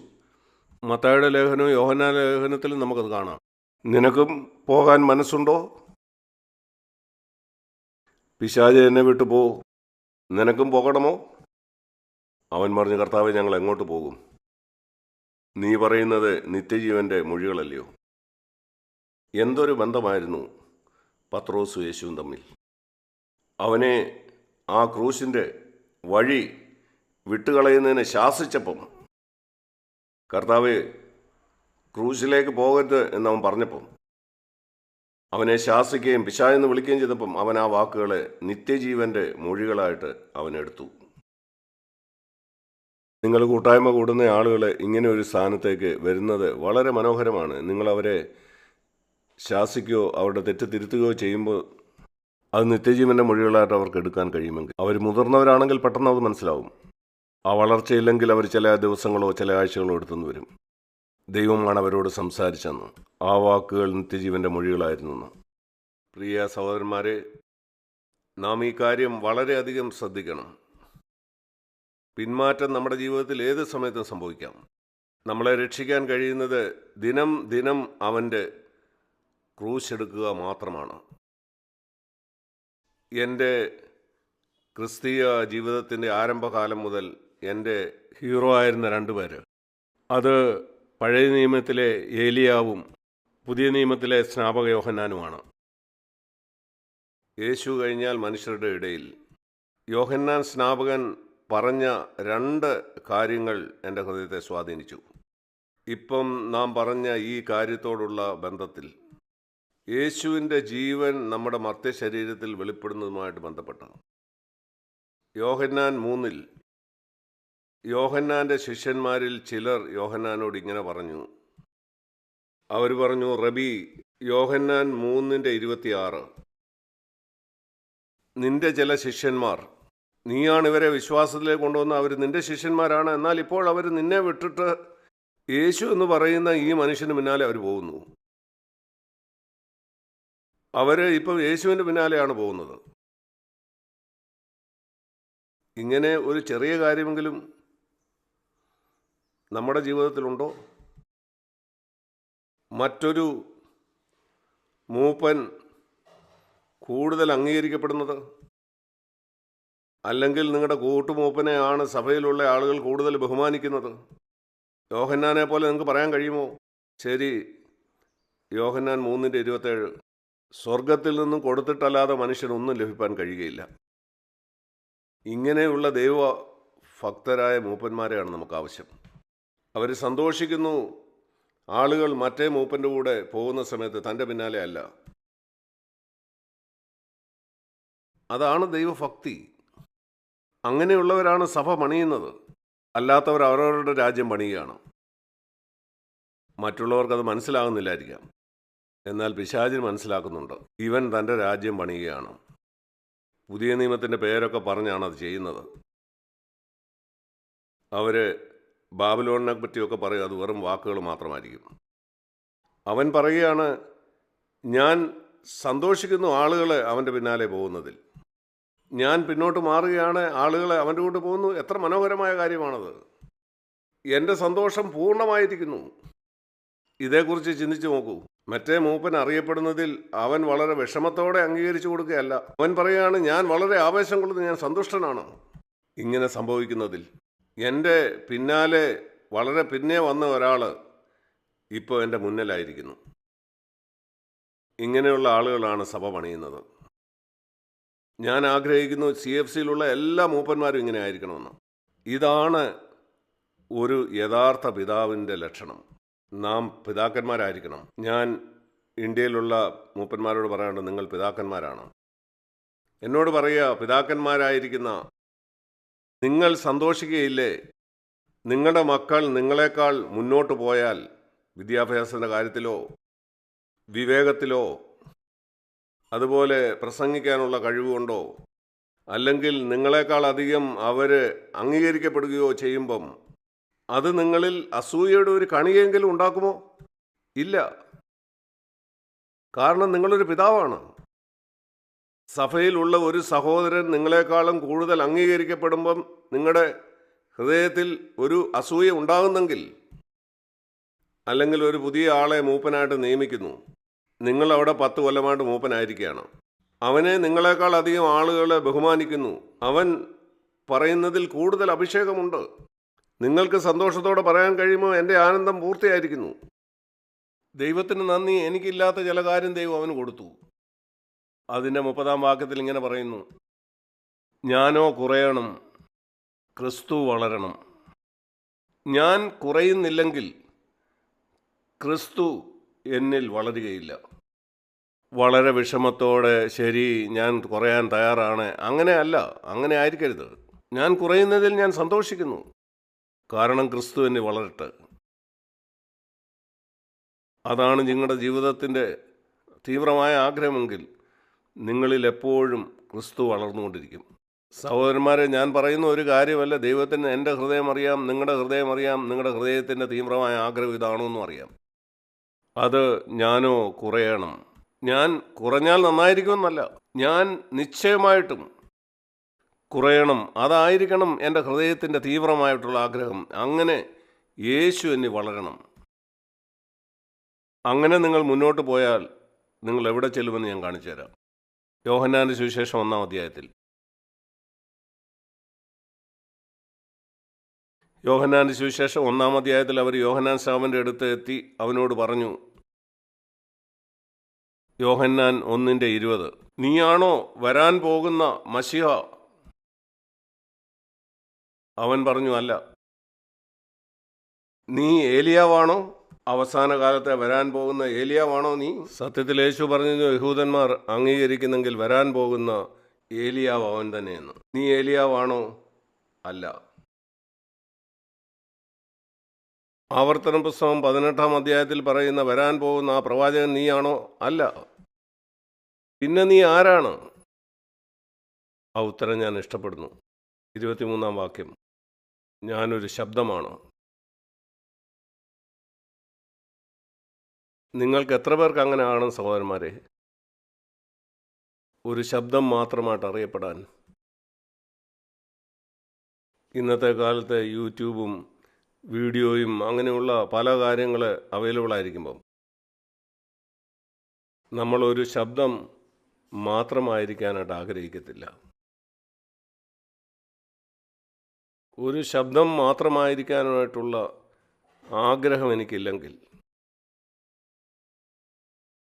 മത്തായിയുടെ ലേഖനവും യോഹന്നാന്റെ ലേഖനത്തിലും നമുക്കത് കാണാം. നിനക്കും പോകാൻ മനസ്സുണ്ടോ? പിശാച് എന്നെ വിട്ടു പോ, നിനക്കും പോകണമോ? അവൻ പറഞ്ഞു, കർത്താവേ, ഞങ്ങൾ എങ്ങോട്ട് പോകും? നീ പറയുന്നത് നിത്യജീവൻ്റെ മൊഴികളല്ലയോ? എന്തൊരു ബന്ധമായിരുന്നു പത്രോസും യേശുവും തമ്മിൽ. അവനെ ആ ക്രൂശിൻ്റെ വഴി വിട്ടുകളയുന്നതിന് ശാസിച്ചപ്പം, കർത്താവേ ക്രൂശിലേക്ക് പോകരുത് എന്നവൻ പറഞ്ഞപ്പം, അവനെ ശാസിക്കുകയും പിശാചെന്ന് വിളിക്കുകയും ചെയ്തപ്പം അവൻ ആ വാക്കുകളെ നിത്യജീവൻ്റെ മൊഴികളായിട്ട് അവനെടുത്തു. നിങ്ങൾ കൂട്ടായ്മ കൂടുന്ന ആളുകൾ ഇങ്ങനെ ഒരു സ്ഥാനത്തേക്ക് വരുന്നത് വളരെ മനോഹരമാണ്. നിങ്ങളവരെ ശാസിക്കുകയോ അവരുടെ തെറ്റ് തിരുത്തുകയോ ചെയ്യുമ്പോൾ അത് നിത്യജീവൻ്റെ മൊഴികളായിട്ട് അവർക്ക് എടുക്കാൻ കഴിയുമെങ്കിൽ, അവർ മുതിർന്നവരാണെങ്കിൽ പെട്ടെന്ന് അത് മനസ്സിലാവും. ആ വളർച്ചയില്ലെങ്കിൽ അവർ ചില ദിവസങ്ങളോ ചില ആഴ്ചകളോ എടുത്തുനിന്ന് വരും. ദൈവമാണ് അവരോട് സംസാരിച്ചെന്ന്, ആ വാക്കുകൾ നിത്യജീവൻ്റെ മൊഴികളായിരുന്നെന്ന്. പ്രിയ സഹോദരന്മാരെ, നാം ഈ കാര്യം വളരെയധികം ശ്രദ്ധിക്കണം. പിന്മാറ്റം നമ്മുടെ ജീവിതത്തിൽ ഏത് സമയത്തും സംഭവിക്കാം. നമ്മളെ രക്ഷിക്കാൻ കഴിയുന്നത് ദിനം ദിനം അവൻ്റെ ക്രൂശ് എടുക്കുക മാത്രമാണ്. എൻ്റെ ക്രിസ്തീയ ജീവിതത്തിൻ്റെ ആരംഭകാലം മുതൽ എൻ്റെ ഹീറോ ആയിരുന്ന രണ്ടുപേര്, അത് പഴയ നിയമത്തിലെ ഏലിയാവും പുതിയ നിയമത്തിലെ സ്നാപക യോഹന്നാനുമാണ്. യേശു കഴിഞ്ഞാൽ മനുഷ്യരുടെ ഇടയിൽ യോഹന്നാൻ സ്നാപകൻ പറഞ്ഞ രണ്ട് കാര്യങ്ങൾ എൻ്റെ ഹൃദയത്തെ സ്വാധീനിച്ചു. ഇപ്പം നാം പറഞ്ഞ ഈ കാര്യത്തോടുള്ള ബന്ധത്തിൽ യേശുവിൻ്റെ ജീവൻ നമ്മുടെ മർത്യശരീരത്തിൽ വെളിപ്പെടുന്നതുമായിട്ട് ബന്ധപ്പെട്ട് യോഹന്നാൻ 3 യോഹന്നാൻ്റെ ശിഷ്യന്മാരിൽ ചിലർ യോഹന്നാനോട് ഇങ്ങനെ പറഞ്ഞു. അവർ പറഞ്ഞു, റബി, യോഹന്നാൻ 3:26, നിന്റെ ചില ശിഷ്യന്മാർ, നീയാണ് ഇവരെ വിശ്വാസത്തിലേക്ക് കൊണ്ടുവന്ന, അവർ നിന്റെ ശിഷ്യന്മാരാണ്, എന്നാൽ ഇപ്പോൾ അവർ നിന്നെ വിട്ടിട്ട് യേശു എന്ന് പറയുന്ന ഈ മനുഷ്യന് പിന്നാലെ അവർ പോകുന്നു. അവർ ഇപ്പോൾ യേശുവിൻ്റെ പിന്നാലെയാണ് പോകുന്നത്. ഇങ്ങനെ ഒരു ചെറിയ കാര്യമെങ്കിലും നമ്മുടെ ജീവിതത്തിലുണ്ടോ? മറ്റൊരു മൂപ്പൻ കൂടുതൽ അംഗീകരിക്കപ്പെടുന്നത്, അല്ലെങ്കിൽ നിങ്ങളുടെ കൂട്ടുമൂപ്പനെയാണ് സഭയിലുള്ള ആളുകൾ കൂടുതൽ ബഹുമാനിക്കുന്നത്? യോഹന്നാനെ പോലെ നിങ്ങൾക്ക് പറയാൻ കഴിയുമോ? ശരി, യോഹന്നാൻ 3:27, സ്വർഗത്തിൽ നിന്നും കൊടുത്തിട്ടല്ലാതെ മനുഷ്യനൊന്നും ലഭിക്കാൻ കഴിയുകയില്ല. ഇങ്ങനെയുള്ള ദൈവ ഭക്തരായ മൂപ്പന്മാരെയാണ് നമുക്ക് ആവശ്യം. അവർ സന്തോഷിക്കുന്നു ആളുകൾ മറ്റേ മൂപ്പൻ്റെ കൂടെ പോകുന്ന സമയത്ത് തൻ്റെ പിന്നാലെ അല്ല. അതാണ് ദൈവഭക്തി. അങ്ങനെയുള്ളവരാണ് സഭ പണിയുന്നത്. അല്ലാത്തവർ അവരവരുടെ രാജ്യം പണിയുകയാണ്. മറ്റുള്ളവർക്കത് മനസ്സിലാകുന്നില്ലായിരിക്കാം, എന്നാൽ പിശാചിന് മനസ്സിലാക്കുന്നുണ്ട്. ഇവൻ തൻ്റെ രാജ്യം പണിയുകയാണ്. പുതിയ നിയമത്തിൻ്റെ പേരൊക്കെ പറഞ്ഞാണ് അത് ചെയ്യുന്നത്. അവർ ബാബിലോണിനെ പറ്റിയൊക്കെ പറയും, അത് വെറും വാക്കുകൾ മാത്രമായിരിക്കും. അവൻ പറയുകയാണ്, ഞാൻ സന്തോഷിക്കുന്നു ആളുകൾ അവൻ്റെ പിന്നാലെ പോകുന്നതിൽ. ഞാൻ പിന്നോട്ട് മാറുകയാണ്, ആളുകൾ അവൻ്റെ കൂട്ട് പോകുന്നു. എത്ര മനോഹരമായ കാര്യമാണത്. എൻ്റെ സന്തോഷം പൂർണ്ണമായിരിക്കുന്നു. ഇതേക്കുറിച്ച് ചിന്തിച്ചു നോക്കൂ. മറ്റേ മൂപ്പൻ അറിയപ്പെടുന്നതിൽ അവൻ വളരെ വിഷമത്തോടെ അംഗീകരിച്ചു കൊടുക്കുകയല്ല. അവൻ പറയുകയാണ്, ഞാൻ വളരെ ആവേശം കൊള്ളുന്നു, ഞാൻ സന്തുഷ്ടനാണ് ഇങ്ങനെ സംഭവിക്കുന്നതിൽ. എൻ്റെ പിന്നാലെ വളരെ പിന്നെ വന്ന ഒരാൾ ഇപ്പോൾ എൻ്റെ മുന്നിലായിരിക്കുന്നു. ഇങ്ങനെയുള്ള ആളുകളാണ് സഭ പണിയുന്നത്. ഞാൻ ആഗ്രഹിക്കുന്നു CFCയിലുള്ള എല്ലാ മൂപ്പന്മാരും ഇങ്ങനെ ആയിരിക്കണമെന്ന്. ഇതാണ് ഒരു യഥാർത്ഥ പിതാവിൻ്റെ ലക്ഷണം. നാം പിതാക്കന്മാരായിരിക്കണം. ഞാൻ ഇന്ത്യയിലുള്ള മൂപ്പന്മാരോട് പറയാനുണ്ട്, നിങ്ങൾ പിതാക്കന്മാരാണ്. എന്നോട് പറയുക, പിതാക്കന്മാരായിരിക്കുന്ന നിങ്ങൾ സന്തോഷിക്കുകയില്ലേ നിങ്ങളുടെ മക്കൾ നിങ്ങളെക്കാൾ മുന്നോട്ട് പോയാൽ വിദ്യാഭ്യാസത്തിൻ്റെ കാര്യത്തിലോ വിവേകത്തിലോ അതുപോലെ പ്രസംഗിക്കാനുള്ള കഴിവുകൊണ്ടോ അല്ലെങ്കിൽ നിങ്ങളെക്കാൾ അധികം അവർ അംഗീകരിക്കപ്പെടുകയോ ചെയ്യുമ്പം അത് നിങ്ങളിൽ അസൂയയുടെ ഒരു കണിയെങ്കിലും ഉണ്ടാക്കുമോ? ഇല്ല. കാരണം നിങ്ങളൊരു പിതാവാണ്. സഭയിലുള്ള ഒരു സഹോദരൻ നിങ്ങളെക്കാളും കൂടുതൽ അംഗീകരിക്കപ്പെടുമ്പം നിങ്ങളുടെ ഹൃദയത്തിൽ ഒരു അസൂയ ഉണ്ടാകുന്നെങ്കിൽ, അല്ലെങ്കിൽ ഒരു പുതിയ ആളെ മൂപ്പനായിട്ട് നിയമിക്കുന്നു, നിങ്ങളവിടെ 10 കൊല്ലമായിട്ട് മൂപ്പനായിരിക്കുകയാണ്, അവനെ നിങ്ങളെക്കാൾ അധികം ആളുകൾ ബഹുമാനിക്കുന്നു, അവൻ പറയുന്നതിൽ കൂടുതൽ അഭിഷേകമുണ്ട്, നിങ്ങൾക്ക് സന്തോഷത്തോടെ പറയാൻ കഴിയുമ്പോൾ എൻ്റെ ആനന്ദം പൂർത്തിയായിരിക്കുന്നു. ദൈവത്തിന് നന്ദി, എനിക്കില്ലാത്ത ചില കാര്യം ദൈവം അവന് കൊടുത്തു. അതിൻ്റെ 30-ാം വാക്യത്തിൽ ഇങ്ങനെ പറയുന്നു, ഞാനോ കുറയണം, ക്രിസ്തു വളരണം. ഞാൻ കുറയുന്നില്ലെങ്കിൽ ക്രിസ്തു എന്നിൽ വളരുകയില്ല. വളരെ വിഷമത്തോടെ ശരി ഞാൻ കുറയാൻ തയ്യാറാണ്, അങ്ങനെയല്ല, അങ്ങനെ ആയിരിക്കരുത്. ഞാൻ കുറയുന്നതിൽ ഞാൻ സന്തോഷിക്കുന്നു, കാരണം ക്രിസ്തു എന്നിൽ വളരട്ടെ. അതാണ് നിങ്ങളുടെ ജീവിതത്തിൻ്റെ തീവ്രമായ ആഗ്രഹമെങ്കിൽ നിങ്ങളിൽ എപ്പോഴും ക്രിസ്തു വളർന്നുകൊണ്ടിരിക്കും. സഹോദരന്മാരെ, ഞാൻ പറയുന്ന ഒരു കാര്യമല്ല, ദൈവത്തിന് എൻ്റെ ഹൃദയം അറിയാം, നിങ്ങളുടെ ഹൃദയം അറിയാം, നിങ്ങളുടെ ഹൃദയത്തിൻ്റെ തീവ്രമായ ആഗ്രഹം ഇതാണോ എന്നും അറിയാം. അത് ഞാനോ കുറയണം. ഞാൻ കുറഞ്ഞാൽ നന്നായിരിക്കുമെന്നല്ല, ഞാൻ നിശ്ചയമായിട്ടും കുറയണം. അതായിരിക്കണം എൻ്റെ ഹൃദയത്തിൻ്റെ തീവ്രമായിട്ടുള്ള ആഗ്രഹം. അങ്ങനെ യേശു എന്നിൽ വളരണം. അങ്ങനെ നിങ്ങൾ മുന്നോട്ട് പോയാൽ നിങ്ങൾ എവിടെ ചെല്ലുമെന്ന് ഞാൻ കാണിച്ചു തരാം. യോഹന്നാൻ്റെ സുവിശേഷം 1-ാം അധ്യായത്തിൽ യോഹന്നാൻ്റെ സുവിശേഷം 1-ാം അധ്യായത്തിൽ അവർ യോഹന്നാൻ സ്നാപകൻ്റെ അടുത്ത് എത്തി അവനോട് പറഞ്ഞു, യോഹന്നാൻ 1:20, നീയാണോ വരാൻ പോകുന്ന മശിഹ? അവൻ പറഞ്ഞു, അല്ല. നീ ഏലിയാവാണോ? അവസാന കാലത്തെ വരാൻ പോകുന്ന ഏലിയാവാണോ നീ? സത്യത്തിൽ യേശു പറഞ്ഞു, യഹൂദന്മാർ അംഗീകരിക്കുന്നെങ്കിൽ വരാൻ പോകുന്ന ഏലിയാവ് അവൻ തന്നെയെന്ന്. നീ ഏലിയാവാണോ? അല്ല. ആവർത്തന പുസ്തകം 18-ാം അധ്യായത്തിൽ പറയുന്ന വരാൻ പോകുന്ന ആ പ്രവാചകൻ നീയാണോ? അല്ല. പിന്നെ നീ ആരാണ്? ആ ഉത്തരം ഞാൻ ഇഷ്ടപ്പെടുന്നു. 23-ാം വാക്യം, ഞാനൊരു ശബ്ദമാണ്. നിങ്ങൾക്ക് എത്ര പേർക്ക് അങ്ങനെ ആണ് സഹോദരന്മാരെ? ഒരു ശബ്ദം മാത്രമായിട്ട് അറിയപ്പെടാൻ. ഇന്നത്തെ കാലത്ത് യൂട്യൂബും വീഡിയോയും അങ്ങനെയുള്ള പല കാര്യങ്ങൾ അവൈലബിൾ ആയിരിക്കുമ്പം നമ്മളൊരു ശബ്ദം മാത്രമായിരിക്കാനായിട്ട് ആഗ്രഹിക്കത്തില്ല. ഒരു ശബ്ദം മാത്രമായിരിക്കാനായിട്ടുള്ള ആഗ്രഹം എനിക്കില്ലെങ്കിൽ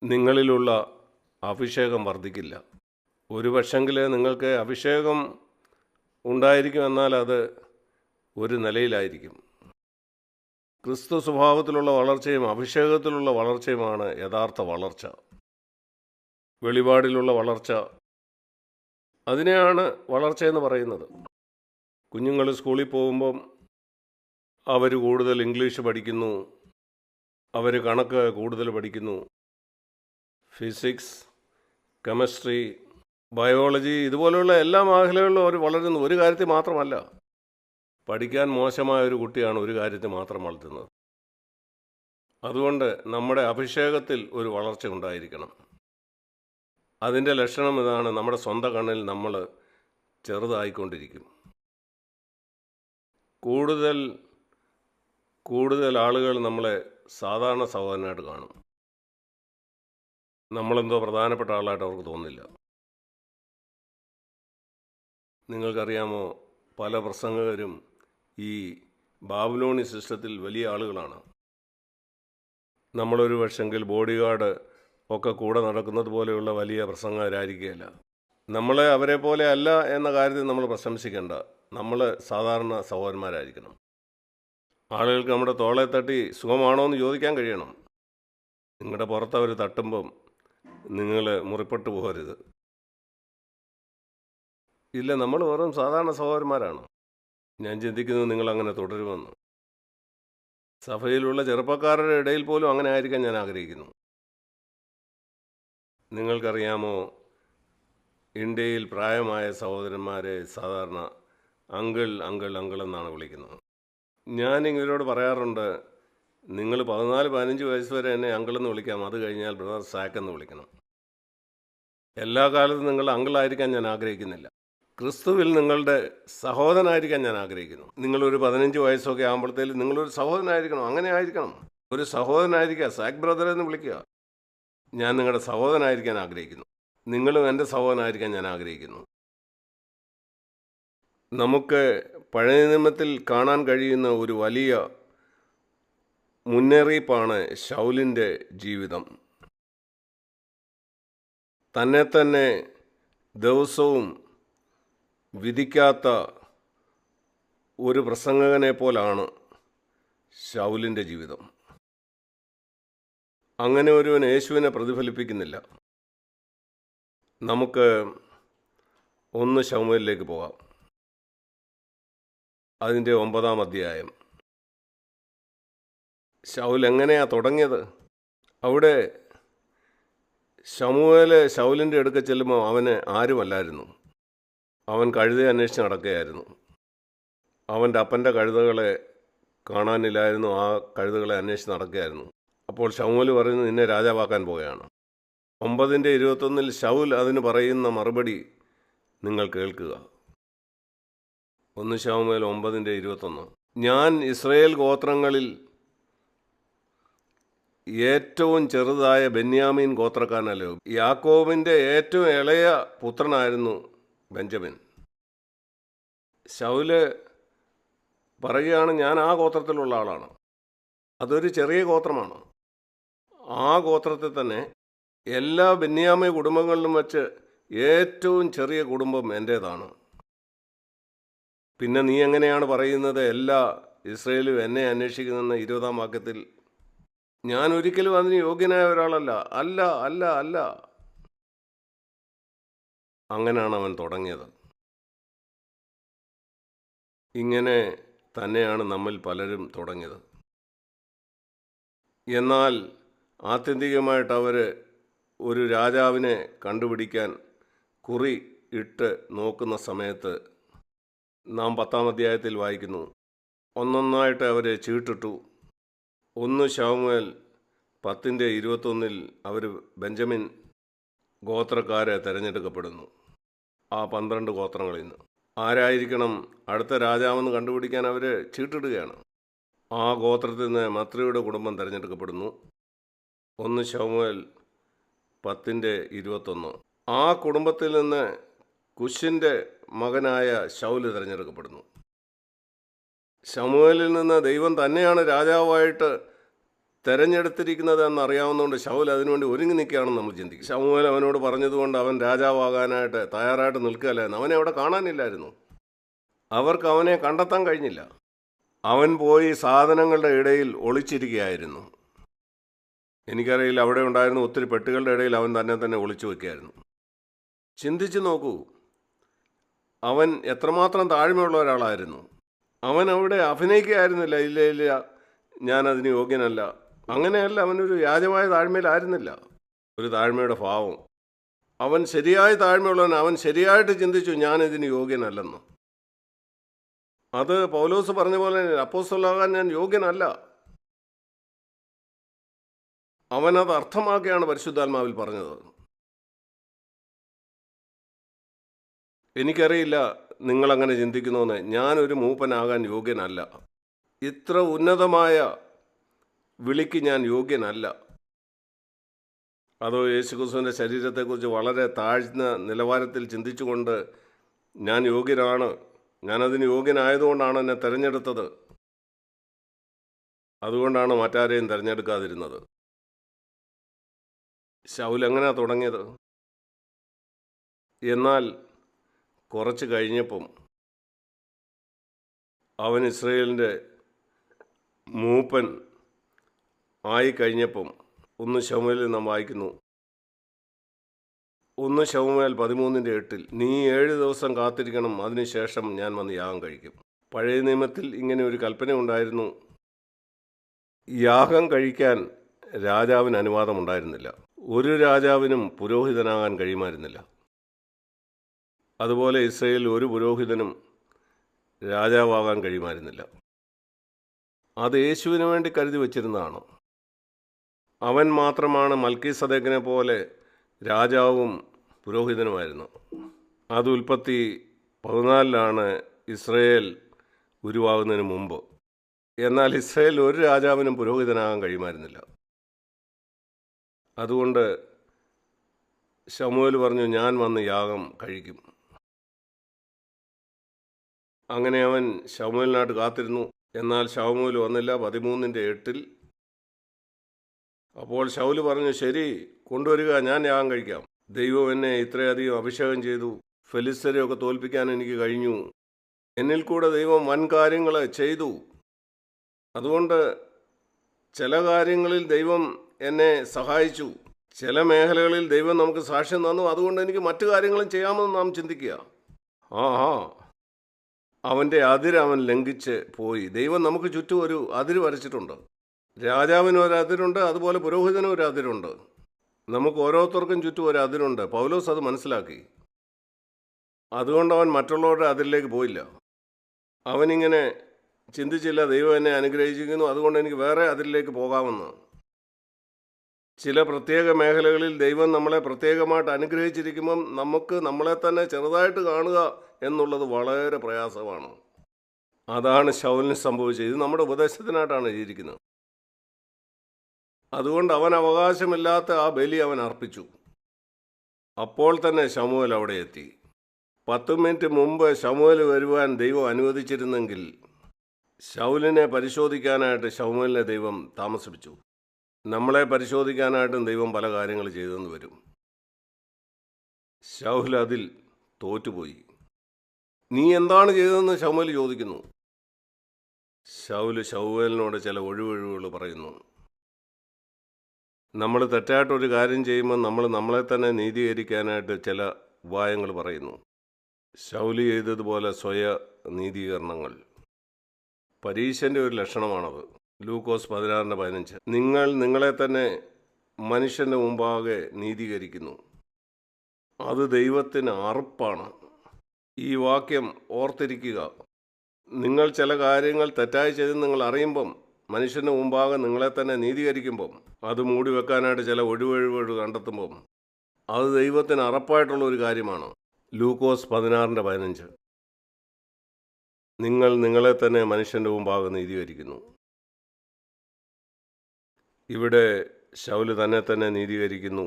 നിങ്ങളിലുള്ള അഭിഷേകം വർദ്ധിക്കില്ല. ഒരു പക്ഷെങ്കിൽ നിങ്ങൾക്ക് അഭിഷേകം ഉണ്ടായിരിക്കും, എന്നാൽ അത് ഒരു നിലയിലായിരിക്കും. ക്രിസ്തു സ്വഭാവത്തിലുള്ള വളർച്ചയും അഭിഷേകത്തിലുള്ള വളർച്ചയുമാണ് യഥാർത്ഥ വളർച്ച. വെളിപാടിലുള്ള വളർച്ച, അതിനെയാണ് വളർച്ചയെന്ന് പറയുന്നത്. കുഞ്ഞുങ്ങൾ സ്കൂളിൽ പോകുമ്പം അവർ കൂടുതൽ ഇംഗ്ലീഷ് പഠിക്കുന്നു, അവർ കണക്ക് കൂടുതൽ പഠിക്കുന്നു, ഫിസിക്സ്, കെമിസ്ട്രി, ബയോളജി ഇതുപോലെയുള്ള എല്ലാ മേഖലകളിലും അവർ വളരുന്നു. ഒരു കാര്യത്തിൽ മാത്രമല്ല. പഠിക്കാൻ മോശമായ ഒരു കുട്ടിയാണ് ഒരു കാര്യത്തിൽ മാത്രം വളർത്തുന്നത്. അതുകൊണ്ട് നമ്മുടെ അഭിഷേകത്തിൽ ഒരു വളർച്ച ഉണ്ടായിരിക്കണം. അതിൻ്റെ ലക്ഷണം ഇതാണ്: നമ്മുടെ സ്വന്തം കണ്ണിൽ നമ്മൾ ചെറുതായിക്കൊണ്ടിരിക്കും. കൂടുതൽ കൂടുതൽ ആളുകൾ നമ്മളെ സാധാരണ സഹോദരനായിട്ട് കാണും. നമ്മളെന്തോ പ്രധാനപ്പെട്ട ആളായിട്ട് അവർക്ക് തോന്നില്ല. നിങ്ങൾക്കറിയാമോ, പല പ്രസംഗകരും ഈ ബാബിലോണി സിസ്റ്റത്തിൽ വലിയ ആളുകളാണ്. നമ്മളൊരു പക്ഷെങ്കിൽ ബോഡി ഗാർഡ് ഒക്കെ കൂടെ നടക്കുന്നത് പോലെയുള്ള വലിയ പ്രസംഗകരായിരിക്കുകയില്ല. നമ്മളെ അവരെ പോലെ അല്ല എന്ന കാര്യത്തിൽ നമ്മൾ പ്രശംസിക്കേണ്ട. നമ്മൾ സാധാരണ സഹോദരന്മാരായിരിക്കണം. ആളുകൾക്ക് നമ്മുടെ തോളെ തട്ടി സുഖമാണോ എന്ന് ചോദിക്കാൻ കഴിയണം. നിങ്ങളുടെ പുറത്ത് അവർ തട്ടുമ്പം നിങ്ങൾ മുറിപ്പെട്ടു പോകരുത്. ഇല്ല, നമ്മൾ വെറും സാധാരണ സഹോദരന്മാരാണ്. ഞാൻ ചിന്തിക്കുന്നത് നിങ്ങളങ്ങനെ തുടരുമെന്ന്. സഭയിലുള്ള ചെറുപ്പക്കാരുടെ ഇടയിൽ പോലും അങ്ങനെ ആയിരിക്കാൻ ഞാൻ ആഗ്രഹിക്കുന്നു. നിങ്ങൾക്കറിയാമോ, ഇന്ത്യയിൽ പ്രായമായ സഹോദരന്മാരെ സാധാരണ അങ്കിൾ അങ്കിൾ അങ്കിൾ എന്നാണ് വിളിക്കുന്നത്. ഞാൻ ഇവരോട് പറയാറുണ്ട്, നിങ്ങൾ 14-15 വയസ്സ് വരെ എന്നെ അങ്കിളെന്ന് വിളിക്കാം, അത് കഴിഞ്ഞാൽ ബ്രദർ സാക്ക് എന്ന് വിളിക്കണം. എല്ലാ കാലത്തും നിങ്ങൾ അങ്കിളായിരിക്കാൻ ഞാൻ ആഗ്രഹിക്കുന്നില്ല. ക്രിസ്തുവിൽ നിങ്ങളുടെ സഹോദരനായിരിക്കാൻ ഞാൻ ആഗ്രഹിക്കുന്നു. നിങ്ങളൊരു 15 വയസ്സൊക്കെ ആകുമ്പോഴത്തേലും നിങ്ങളൊരു സഹോദരനായിരിക്കണം. അങ്ങനെ ആയിരിക്കണം. ഒരു സഹോദരനായിരിക്കുക. സാക്ക് ബ്രദർ എന്ന് വിളിക്കുക. ഞാൻ നിങ്ങളുടെ സഹോദരനായിരിക്കാൻ ആഗ്രഹിക്കുന്നു. നിങ്ങളും എൻ്റെ സഹോദരനായിരിക്കാൻ ഞാൻ ആഗ്രഹിക്കുന്നു. നമുക്ക് പഴയ നിയമത്തിൽ കാണാൻ കഴിയുന്ന ഒരു വലിയ മുന്നറിയിപ്പാണ് ശൗലിൻ്റെ ജീവിതം. തന്നെ തന്നെ ദിവസവും വിധിക്കാത്ത ഒരു പ്രസംഗകനെ പോലാണ് ശൗലിൻ്റെ ജീവിതം. അങ്ങനെ ഒരുവൻ യേശുവിനെ പ്രതിഫലിപ്പിക്കുന്നില്ല. നമുക്ക് 1 ശമൂവേലിലേക്ക് പോകാം. അതിൻ്റെ 9-ാം അധ്യായം. ശൗൽ എങ്ങനെയാ തുടങ്ങിയത്? അവിടെ ശമൂവേൽ ശൗലിൻ്റെ അടുക്കൽ ചെല്ലുമ്പോൾ അവന് ആരുമല്ലായിരുന്നു. അവൻ കഴുതയെ അന്വേഷിച്ച് നടക്കുകയായിരുന്നു. അവൻ്റെ അപ്പൻ്റെ കഴുതകളെ കാണാനില്ലായിരുന്നു. ആ കഴുതകളെ അന്വേഷിച്ച് നടക്കുകയായിരുന്നു. അപ്പോൾ ശമൂവേൽ പറയുന്നു, നിന്നെ രാജാവാക്കാൻ പോവുകയാണ്. 9:21 ശൗൽ അതിന് പറയുന്ന മറുപടി നിങ്ങൾ കേൾക്കുക. 1 ശമൂവേൽ 9:21. ഞാൻ ഇസ്രായേൽ ഗോത്രങ്ങളിൽ ഏറ്റവും ചെറുതായ ബെന്യാമീൻ ഗോത്രക്കാരനല്ലോ. യാക്കോബിൻ്റെ ഏറ്റവും ഇളയ പുത്രനായിരുന്നു ബെഞ്ചമിൻ. ശൗല് പറയുകയാണ്, ഞാൻ ആ ഗോത്രത്തിലുള്ള ആളാണ്. അതൊരു ചെറിയ ഗോത്രമാണ്. ആ ഗോത്രത്തിൽ തന്നെ എല്ലാ ബെന്യാമീൻ കുടുംബങ്ങളിലും വെച്ച് ഏറ്റവും ചെറിയ കുടുംബം എൻ്റേതാണ്. പിന്നെ നീ എങ്ങനെയാണ് പറയുന്നത് എല്ലാ ഇസ്രയേലും എന്നെ അന്വേഷിക്കുന്നതെന്ന് 20-ാം വാക്യത്തിൽ? ഞാൻ ഒരിക്കലും അതിന് യോഗ്യനായ ഒരാളല്ല. അല്ല അല്ല അല്ല. അങ്ങനെയാണ് അവൻ തുടങ്ങിയത്. ഇങ്ങനെ തന്നെയാണ് നമ്മിൽ പലരും തുടങ്ങിയത്. എന്നാൽ ആത്യന്തികമായിട്ട് അവർ ഒരു രാജാവിനെ കണ്ടുപിടിക്കാൻ കുറി ഇട്ട് നോക്കുന്ന സമയത്ത് നാം 10-ാം അധ്യായത്തിൽ വായിക്കുന്നു, ഒന്നൊന്നായിട്ട് അവർ ചീട്ടിട്ടു. 1 ശമൂവേൽ 10:21 അവർ ബെഞ്ചമിൻ ഗോത്രക്കാരെ തിരഞ്ഞെടുക്കപ്പെടുന്നു. ആ 12 ഗോത്രങ്ങളിൽ നിന്ന് ആരായിരിക്കണം അടുത്ത രാജാവെന്ന് കണ്ടുപിടിക്കാൻ അവർ ചീട്ടിടുകയാണ്. ആ ഗോത്രത്തിൽ നിന്ന് മത്രിയുടെ കുടുംബം തിരഞ്ഞെടുക്കപ്പെടുന്നു. 1 ശമൂവേൽ 10:21. ആ കുടുംബത്തിൽ നിന്ന് കുശിൻ്റെ മകനായ ശൗല് തിരഞ്ഞെടുക്കപ്പെടുന്നു. ശമൂവേലിൽ നിന്ന് ദൈവം തന്നെയാണ് രാജാവായിട്ട് തിരഞ്ഞെടുത്തിരിക്കുന്നത് എന്നറിയാവുന്നതുകൊണ്ട് ശൗൽ അതിനുവേണ്ടി ഒരുങ്ങി നിൽക്കുകയാണെന്ന് നമ്മൾ ചിന്തിക്കും. ശമൂവേൽ അവനോട് പറഞ്ഞതുകൊണ്ട് അവൻ രാജാവാകാനായിട്ട് തയ്യാറായിട്ട് നിൽക്കുകയല്ലായിരുന്നു. അവനെ അവിടെ കാണാനില്ലായിരുന്നു. അവർക്ക് അവനെ കണ്ടെത്താൻ കഴിഞ്ഞില്ല. അവൻ പോയി സാധനങ്ങളുടെ ഇടയിൽ ഒളിച്ചിരിക്കുകയായിരുന്നു. എനിക്കറിയില്ല, അവിടെ ഉണ്ടായിരുന്ന ഒത്തിരി പെട്ടുകളുടെ ഇടയിൽ അവൻ തന്നെ ഒളിച്ചു വയ്ക്കുകയായിരുന്നു. ചിന്തിച്ചു നോക്കൂ, അവൻ എത്രമാത്രം താഴ്മയുള്ള ഒരാളായിരുന്നു. അവൻ അവിടെ അഭിനയിക്കുകയായിരുന്നില്ല. ഇല്ല ഇല്ല, ഞാനതിന് യോഗ്യനല്ല. അങ്ങനെയല്ല, അവനൊരു വ്യാജമായ താഴ്മയിലായിരുന്നില്ല. ഒരു താഴ്മയുടെ ഭാവം. അവൻ ശരിയായ താഴ്മയുള്ളവൻ. അവൻ ശരിയായിട്ട് ചിന്തിച്ചു ഞാൻ ഇതിന് യോഗ്യനല്ലെന്ന്. അത് പൗലോസ് പറഞ്ഞ പോലെ അപ്പോസ്തലനാകാൻ ഞാൻ യോഗ്യനല്ല. അവനത് അർത്ഥമാക്കിയാണ് പരിശുദ്ധാത്മാവിൽ പറഞ്ഞത്. എനിക്കറിയില്ല നിങ്ങളങ്ങനെ ചിന്തിക്കുന്നുവെന്ന്. ഞാനൊരു മൂപ്പനാകാൻ യോഗ്യനല്ല. ഇത്ര ഉന്നതമായ വിളിക്ക് ഞാൻ യോഗ്യനല്ല. അതോ യേശുക്രിസ്തുവിൻ്റെ ശരീരത്തെക്കുറിച്ച് വളരെ താഴ്ന്ന നിലവാരത്തിൽ ചിന്തിച്ചുകൊണ്ട് ഞാൻ യോഗ്യനാണ്, ഞാനതിന് യോഗ്യനായതുകൊണ്ടാണ് എന്നെ തിരഞ്ഞെടുത്തത്, അതുകൊണ്ടാണ് മറ്റാരെയും തിരഞ്ഞെടുക്കാതിരുന്നത്. ശൗൽ എങ്ങനെയാണ് തുടങ്ങിയത്? എന്നാൽ കുറച്ച് കഴിഞ്ഞപ്പം അവൻ ഇസ്രയേലിൻ്റെ മൂപ്പൻ ആയിക്കഴിഞ്ഞപ്പം 1 ശമൂവേലിൽ നാം വായിക്കുന്നു, 1 ശമൂവേൽ 13:8 നീ 7 ദിവസം കാത്തിരിക്കണം, അതിനുശേഷം ഞാൻ വന്ന് യാഗം കഴിക്കും. പഴയ നിയമത്തിൽ ഇങ്ങനെ ഒരു കൽപ്പന ഉണ്ടായിരുന്നു. യാഗം കഴിക്കാൻ രാജാവിന് അനുവാദമുണ്ടായിരുന്നില്ല. ഒരു രാജാവിനും പുരോഹിതനാകാൻ കഴിയുമായിരുന്നില്ല. അതുപോലെ ഇസ്രയേലിൽ ഒരു പുരോഹിതനും രാജാവാകാൻ കഴിയുമായിരുന്നില്ല. അത് യേശുവിന് വേണ്ടി കരുതി വച്ചിരുന്നതാണ്. അവൻ മാത്രമാണ് മൽക്കീസദേക്കിനെ പോലെ രാജാവും പുരോഹിതനുമായിരുന്നു. അത് ഉൽപ്പത്തി 14 ഇസ്രയേൽ ഉരുവാകുന്നതിന് മുമ്പ്. എന്നാൽ ഇസ്രയേൽ ഒരു രാജാവിനും പുരോഹിതനാകാൻ കഴിയുമായിരുന്നില്ല. അതുകൊണ്ട് ശമൂവേൽ പറഞ്ഞു ഞാൻ വന്ന് യാഗം കഴിക്കും. അങ്ങനെ അവൻ ശമൂവേലിനായിട്ട് കാത്തിരുന്നു. എന്നാൽ ശമൂവേൽ വന്നില്ല. 13:8 അപ്പോൾ ശൗല് പറഞ്ഞു, ശരി, കൊണ്ടുവരിക, ഞാൻ യാഗം കഴിക്കാം. ദൈവം എന്നെ ഇത്രയധികം അഭിഷേകം ചെയ്തു, ഫെലിസ്ത്യരെയൊക്കെ തോൽപ്പിക്കാൻ എനിക്ക് കഴിഞ്ഞു, എന്നിൽ കൂടെ ദൈവം വൻ കാര്യങ്ങൾ ചെയ്തു. അതുകൊണ്ട് ചില കാര്യങ്ങളിൽ ദൈവം എന്നെ സഹായിച്ചു, ചില മേഖലകളിൽ ദൈവം നമുക്ക് സാക്ഷ്യം തന്നു, അതുകൊണ്ട് എനിക്ക് മറ്റു കാര്യങ്ങളും ചെയ്യാമെന്ന് നാം ചിന്തിക്കുക. അവൻ്റെ അതിര് അവൻ ലംഘിച്ച് പോയി. ദൈവം നമുക്ക് ചുറ്റും ഒരു അതിര് വരച്ചിട്ടുണ്ട്. രാജാവിന് ഒരു അതിരുണ്ട്, അതുപോലെ പുരോഹിതനും ഒരു അതിരുണ്ട്. നമുക്ക് ഓരോരുത്തർക്കും ചുറ്റും ഒരു അതിരുണ്ട്. പൗലോസ് അത് മനസ്സിലാക്കി. അതുകൊണ്ട് അവൻ മറ്റുള്ളവരുടെ അതിരിലേക്ക് പോയില്ല. അവനിങ്ങനെ ചിന്തിച്ചില്ല, ദൈവം എന്നെ അനുഗ്രഹിച്ചിരിക്കുന്നു, അതുകൊണ്ട് എനിക്ക് വേറെ അതിരിലേക്ക് പോകാമെന്ന്. ചില പ്രത്യേക മേഖലകളിൽ ദൈവം നമ്മളെ പ്രത്യേകമായിട്ട് അനുഗ്രഹിച്ചിരിക്കുമ്പം നമുക്ക് നമ്മളെ തന്നെ ചെറുതായിട്ട് കാണുക എന്നുള്ളത് വളരെ പ്രയാസമാണ്. അതാണ് ശൗലിന് സംഭവിച്ചത്. ഇത് നമ്മുടെ ഉപദേശത്തിനായിട്ടാണ് എഴുതിയിരിക്കുന്നത്. അതുകൊണ്ട് അവൻ അവകാശമില്ലാത്ത ആ ബലി അവൻ അർപ്പിച്ചു. അപ്പോൾ തന്നെ ശമൂവേൽ അവിടെ എത്തി. 10 മിനിറ്റ് മുമ്പ് ശമൂവേൽ വരുവാൻ ദൈവം അനുവദിച്ചിരുന്നെങ്കിൽ ശൗലിനെ പരിശോധിക്കാനായിട്ട് ശമൂവേലിനെ ദൈവം താമസിപ്പിച്ചു. നമ്മളെ പരിശോധിക്കാനായിട്ടും ദൈവം പല കാര്യങ്ങൾ ചെയ്തെന്ന് വരും. ശൗൽ അതിൽ തോറ്റുപോയി. നീ എന്താണ് ചെയ്തതെന്ന് ശമൂവേൽ ചോദിക്കുന്നു. ശമൂവേലിനോട് ചില ഒഴിവുകൾ പറയുന്നു. നമ്മൾ തെറ്റായിട്ടൊരു കാര്യം ചെയ്യുമ്പോൾ നമ്മളെ തന്നെ നീതീകരിക്കാനായിട്ട് ചില ഉപായങ്ങൾ പറയുന്നു. ശൗല് ചെയ്തതുപോലെ സ്വയ നീതീകരണങ്ങൾ പരീശൻ്റെ ഒരു ലക്ഷണമാണത്. ലൂക്കോസ് 16:15 നിങ്ങൾ നിങ്ങളെ തന്നെ മനുഷ്യൻ്റെ മുമ്പാകെ നീതീകരിക്കുന്നു, അത് ദൈവത്തിന് അറുപ്പാണ്. ഈ വാക്യം ഓർത്തിരിക്കുക. നിങ്ങൾ ചില കാര്യങ്ങൾ തെറ്റായി ചെയ്തെന്ന് നിങ്ങൾ അറിയുമ്പം, മനുഷ്യൻ്റെ മുമ്പാകെ നിങ്ങളെ തന്നെ നീതീകരിക്കുമ്പം, അത് മൂടി വെക്കാനായിട്ട് ചില ഒഴിവുകൾ കണ്ടെത്തുമ്പം, അത് ദൈവത്തിന് അറപ്പായിട്ടുള്ള ഒരു കാര്യമാണ്. ലൂക്കോസ് 16:15 നിങ്ങൾ നിങ്ങളെ തന്നെ മനുഷ്യൻ്റെ മുമ്പാകെ നീതീകരിക്കുന്നു. ഇവിടെ ശൗല് തന്നെ നീതീകരിക്കുന്നു.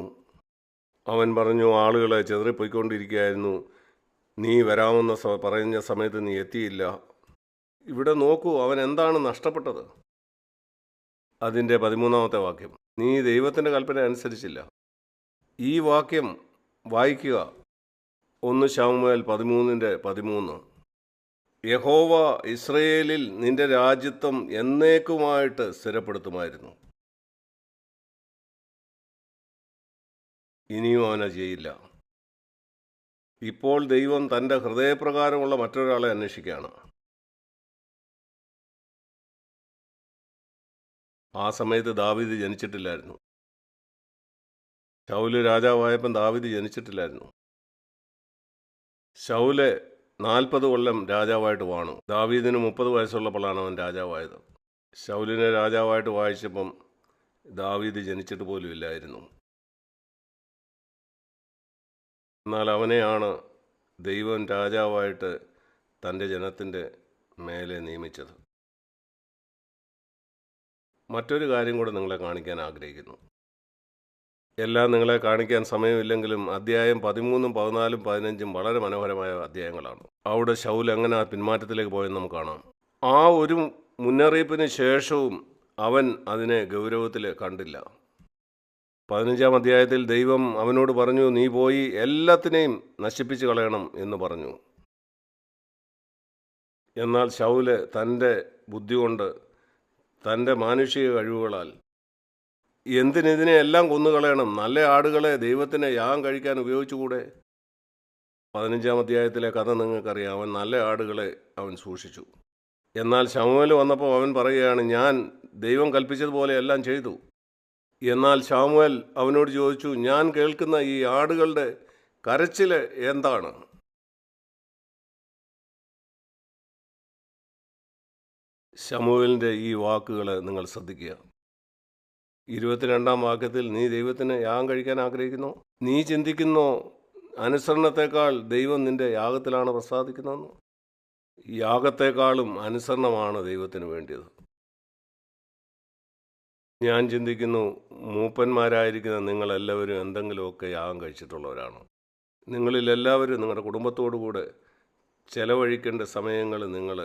അവൻ പറഞ്ഞു, ആളുകളെ ചെതറിപ്പോയിക്കൊണ്ടിരിക്കുകയായിരുന്നു, നീ വരാമെന്ന പറയുന്ന സമയത്ത് നീ എത്തിയില്ല. ഇവിടെ നോക്കൂ, അവൻ എന്താണ് നഷ്ടപ്പെട്ടത്? അതിൻ്റെ 13-ാമത്തെ വാക്യം, നീ ദൈവത്തിൻ്റെ കൽപ്പന അനുസരിച്ചില്ല. ഈ വാക്യം വായിക്കുക. 1 ശമൂവേൽ 13:13 യഹോവ ഇസ്രയേലിൽ നിന്റെ രാജ്യത്വം എന്നേക്കുമായിട്ട് സ്ഥിരപ്പെടുത്തുമായിരുന്നു. ഇനിയും അവനെ ചെയ്യില്ല. ഇപ്പോൾ ദൈവം തൻ്റെ ഹൃദയപ്രകാരമുള്ള മറ്റൊരാളെ അന്വേഷിക്കുകയാണ്. ആ സമയത്ത് ദാവീദ് ജനിച്ചിട്ടില്ലായിരുന്നു. ശൗല് രാജാവായപ്പം ദാവീദ് ജനിച്ചിട്ടില്ലായിരുന്നു. ശൗല് 40 കൊല്ലം രാജാവായിട്ട് വാണു. ദാവീദിന് 30 വയസ്സുള്ളപ്പോഴാണ് അവൻ രാജാവായത്. ശൗലിനെ രാജാവായിട്ട് വാഴിച്ചപ്പം ദാവീദ് ജനിച്ചിട്ട് പോലും ഇല്ലായിരുന്നു. എന്നാൽ അവനെയാണ് ദൈവം രാജാവായിട്ട് തൻ്റെ ജനത്തിൻ്റെ മേലെ നിയമിച്ചത്. മറ്റൊരു കാര്യം കൂടെ നിങ്ങളെ കാണിക്കാൻ ആഗ്രഹിക്കുന്നു. എല്ലാം നിങ്ങളെ കാണിക്കാൻ സമയമില്ലെങ്കിലും അധ്യായം 13, 14, 15 വളരെ മനോഹരമായ അധ്യായങ്ങളാണ്. അവിടെ ശൗൽ എങ്ങനെ ആ പിന്മാറ്റത്തിലേക്ക് പോയെന്ന് നമുക്ക് കാണാം. ആ ഒരു മുന്നറിയിപ്പിന് ശേഷവും അവൻ അതിനെ ഗൗരവത്തിൽ കണ്ടില്ല. 15-ാം അധ്യായത്തിൽ ദൈവം അവനോട് പറഞ്ഞു, നീ പോയി എല്ലാത്തിനെയും നശിപ്പിച്ച് കളയണം എന്ന് പറഞ്ഞു. എന്നാൽ ശൗല് തൻ്റെ ബുദ്ധി കൊണ്ട്, തൻ്റെ മാനുഷിക കഴിവുകളാൽ എന്തിനിതിനെ എല്ലാം കൊന്നുകളയണം, നല്ല ആടുകളെ ദൈവത്തിന് യാഗം കഴിക്കാൻ ഉപയോഗിച്ചുകൂടെ? 15-ാം അധ്യായത്തിലെ കഥ നിങ്ങൾക്കറിയാം. അവൻ നല്ല ആടുകളെ അവൻ സൂക്ഷിച്ചു. എന്നാൽ ശമൂവേൽ വന്നപ്പോൾ അവൻ പറയുകയാണ്, ഞാൻ ദൈവം കൽപ്പിച്ചതുപോലെ എല്ലാം ചെയ്തു. എന്നാൽ ശമൂവേൽ അവനോട് ചോദിച്ചു, ഞാൻ കേൾക്കുന്ന ഈ ആടുകളുടെ കരച്ചിൽ എന്താണ്? ശമൂവേലിൻ്റെ ഈ വാക്കുകൾ നിങ്ങൾ ശ്രദ്ധിക്കുക. 22-ാം വാക്യത്തിൽ, നീ ദൈവത്തിന് യാഗം കഴിക്കാൻ ആഗ്രഹിക്കുന്നു, നീ ചിന്തിക്കുന്നോ അനുസരണത്തെക്കാൾ ദൈവം നിന്റെ യാഗത്തിലാണ് പ്രസാദിക്കുന്നതെന്ന്? യാഗത്തെക്കാളും അനുസരണമാണ് ദൈവത്തിന് വേണ്ടിയത്. ഞാൻ ചിന്തിക്കുന്നു, മൂപ്പന്മാരായിരിക്കുന്ന നിങ്ങളെല്ലാവരും എന്തെങ്കിലുമൊക്കെ യാഗം കഴിച്ചിട്ടുള്ളവരാണ്. നിങ്ങളിൽ എല്ലാവരും നിങ്ങളുടെ കുടുംബത്തോടു കൂടെ ചെലവഴിക്കേണ്ട സമയങ്ങൾ നിങ്ങൾ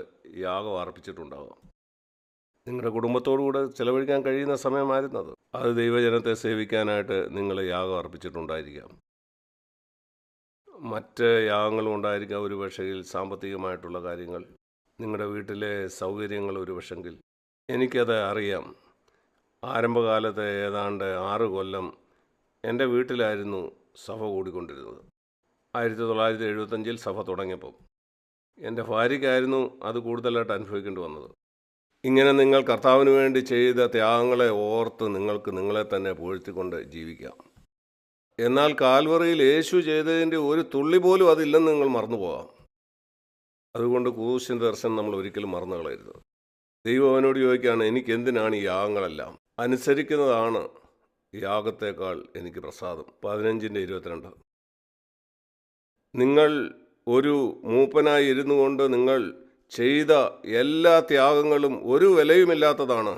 യാഗം അർപ്പിച്ചിട്ടുണ്ടാകാം. നിങ്ങളുടെ കുടുംബത്തോടുകൂടെ ചെലവഴിക്കാൻ കഴിയുന്ന സമയമായിരുന്നത്. അത് ദൈവജനത്തെ സേവിക്കാനായിട്ട് നിങ്ങൾ യാഗം അർപ്പിച്ചിട്ടുണ്ടായിരിക്കാം. മറ്റ് യാഗങ്ങളും ഉണ്ടായിരിക്കാം. ഒരു പക്ഷെങ്കിൽ സാമ്പത്തികമായിട്ടുള്ള കാര്യങ്ങൾ, നിങ്ങളുടെ വീട്ടിലെ സൗകര്യങ്ങൾ ഒരു പക്ഷെങ്കിൽ. എനിക്കത് അറിയാം. ആരംഭകാലത്ത് ഏതാണ്ട് 6 കൊല്ലം എൻ്റെ വീട്ടിലായിരുന്നു സഭ കൂടിക്കൊണ്ടിരുന്നത്. 1975-ൽ സഭ തുടങ്ങിയപ്പോൾ എൻ്റെ ഭാര്യയ്ക്കായിരുന്നു അത് കൂടുതലായിട്ട് അനുഭവിക്കേണ്ടി വന്നത്. ഇങ്ങനെ നിങ്ങൾ കർത്താവിന് വേണ്ടി ചെയ്ത ത്യാഗങ്ങളെ ഓർത്ത് നിങ്ങൾക്ക് നിങ്ങളെ തന്നെ പുകഴ്ത്തിക്കൊണ്ട് ജീവിക്കാം. എന്നാൽ കാൽവറിയിൽ യേശു ചെയ്തതിൻ്റെ ഒരു തുള്ളി പോലും അതില്ലെന്ന് നിങ്ങൾ മറന്നുപോകാം. അതുകൊണ്ട് ക്രൂശിൻ്റെ ദർശനം നമ്മൾ ഒരിക്കലും മറന്നു കളയരുത്. ദൈവം അവനോട് ചോദിക്കുകയാണ്, എനിക്ക് എന്തിനാണ് ഈ യാഗങ്ങളെല്ലാം? അനുസരിക്കുന്നതാണ് യാഗത്തേക്കാൾ എനിക്ക് പ്രസാദം. 15-22. നിങ്ങൾ ഒരു മൂപ്പനായി ഇരുന്നു കൊണ്ട് നിങ്ങൾ ചെയ്ത എല്ലാ ത്യാഗങ്ങളും ഒരു വിലയുമില്ലാത്തതാണ്.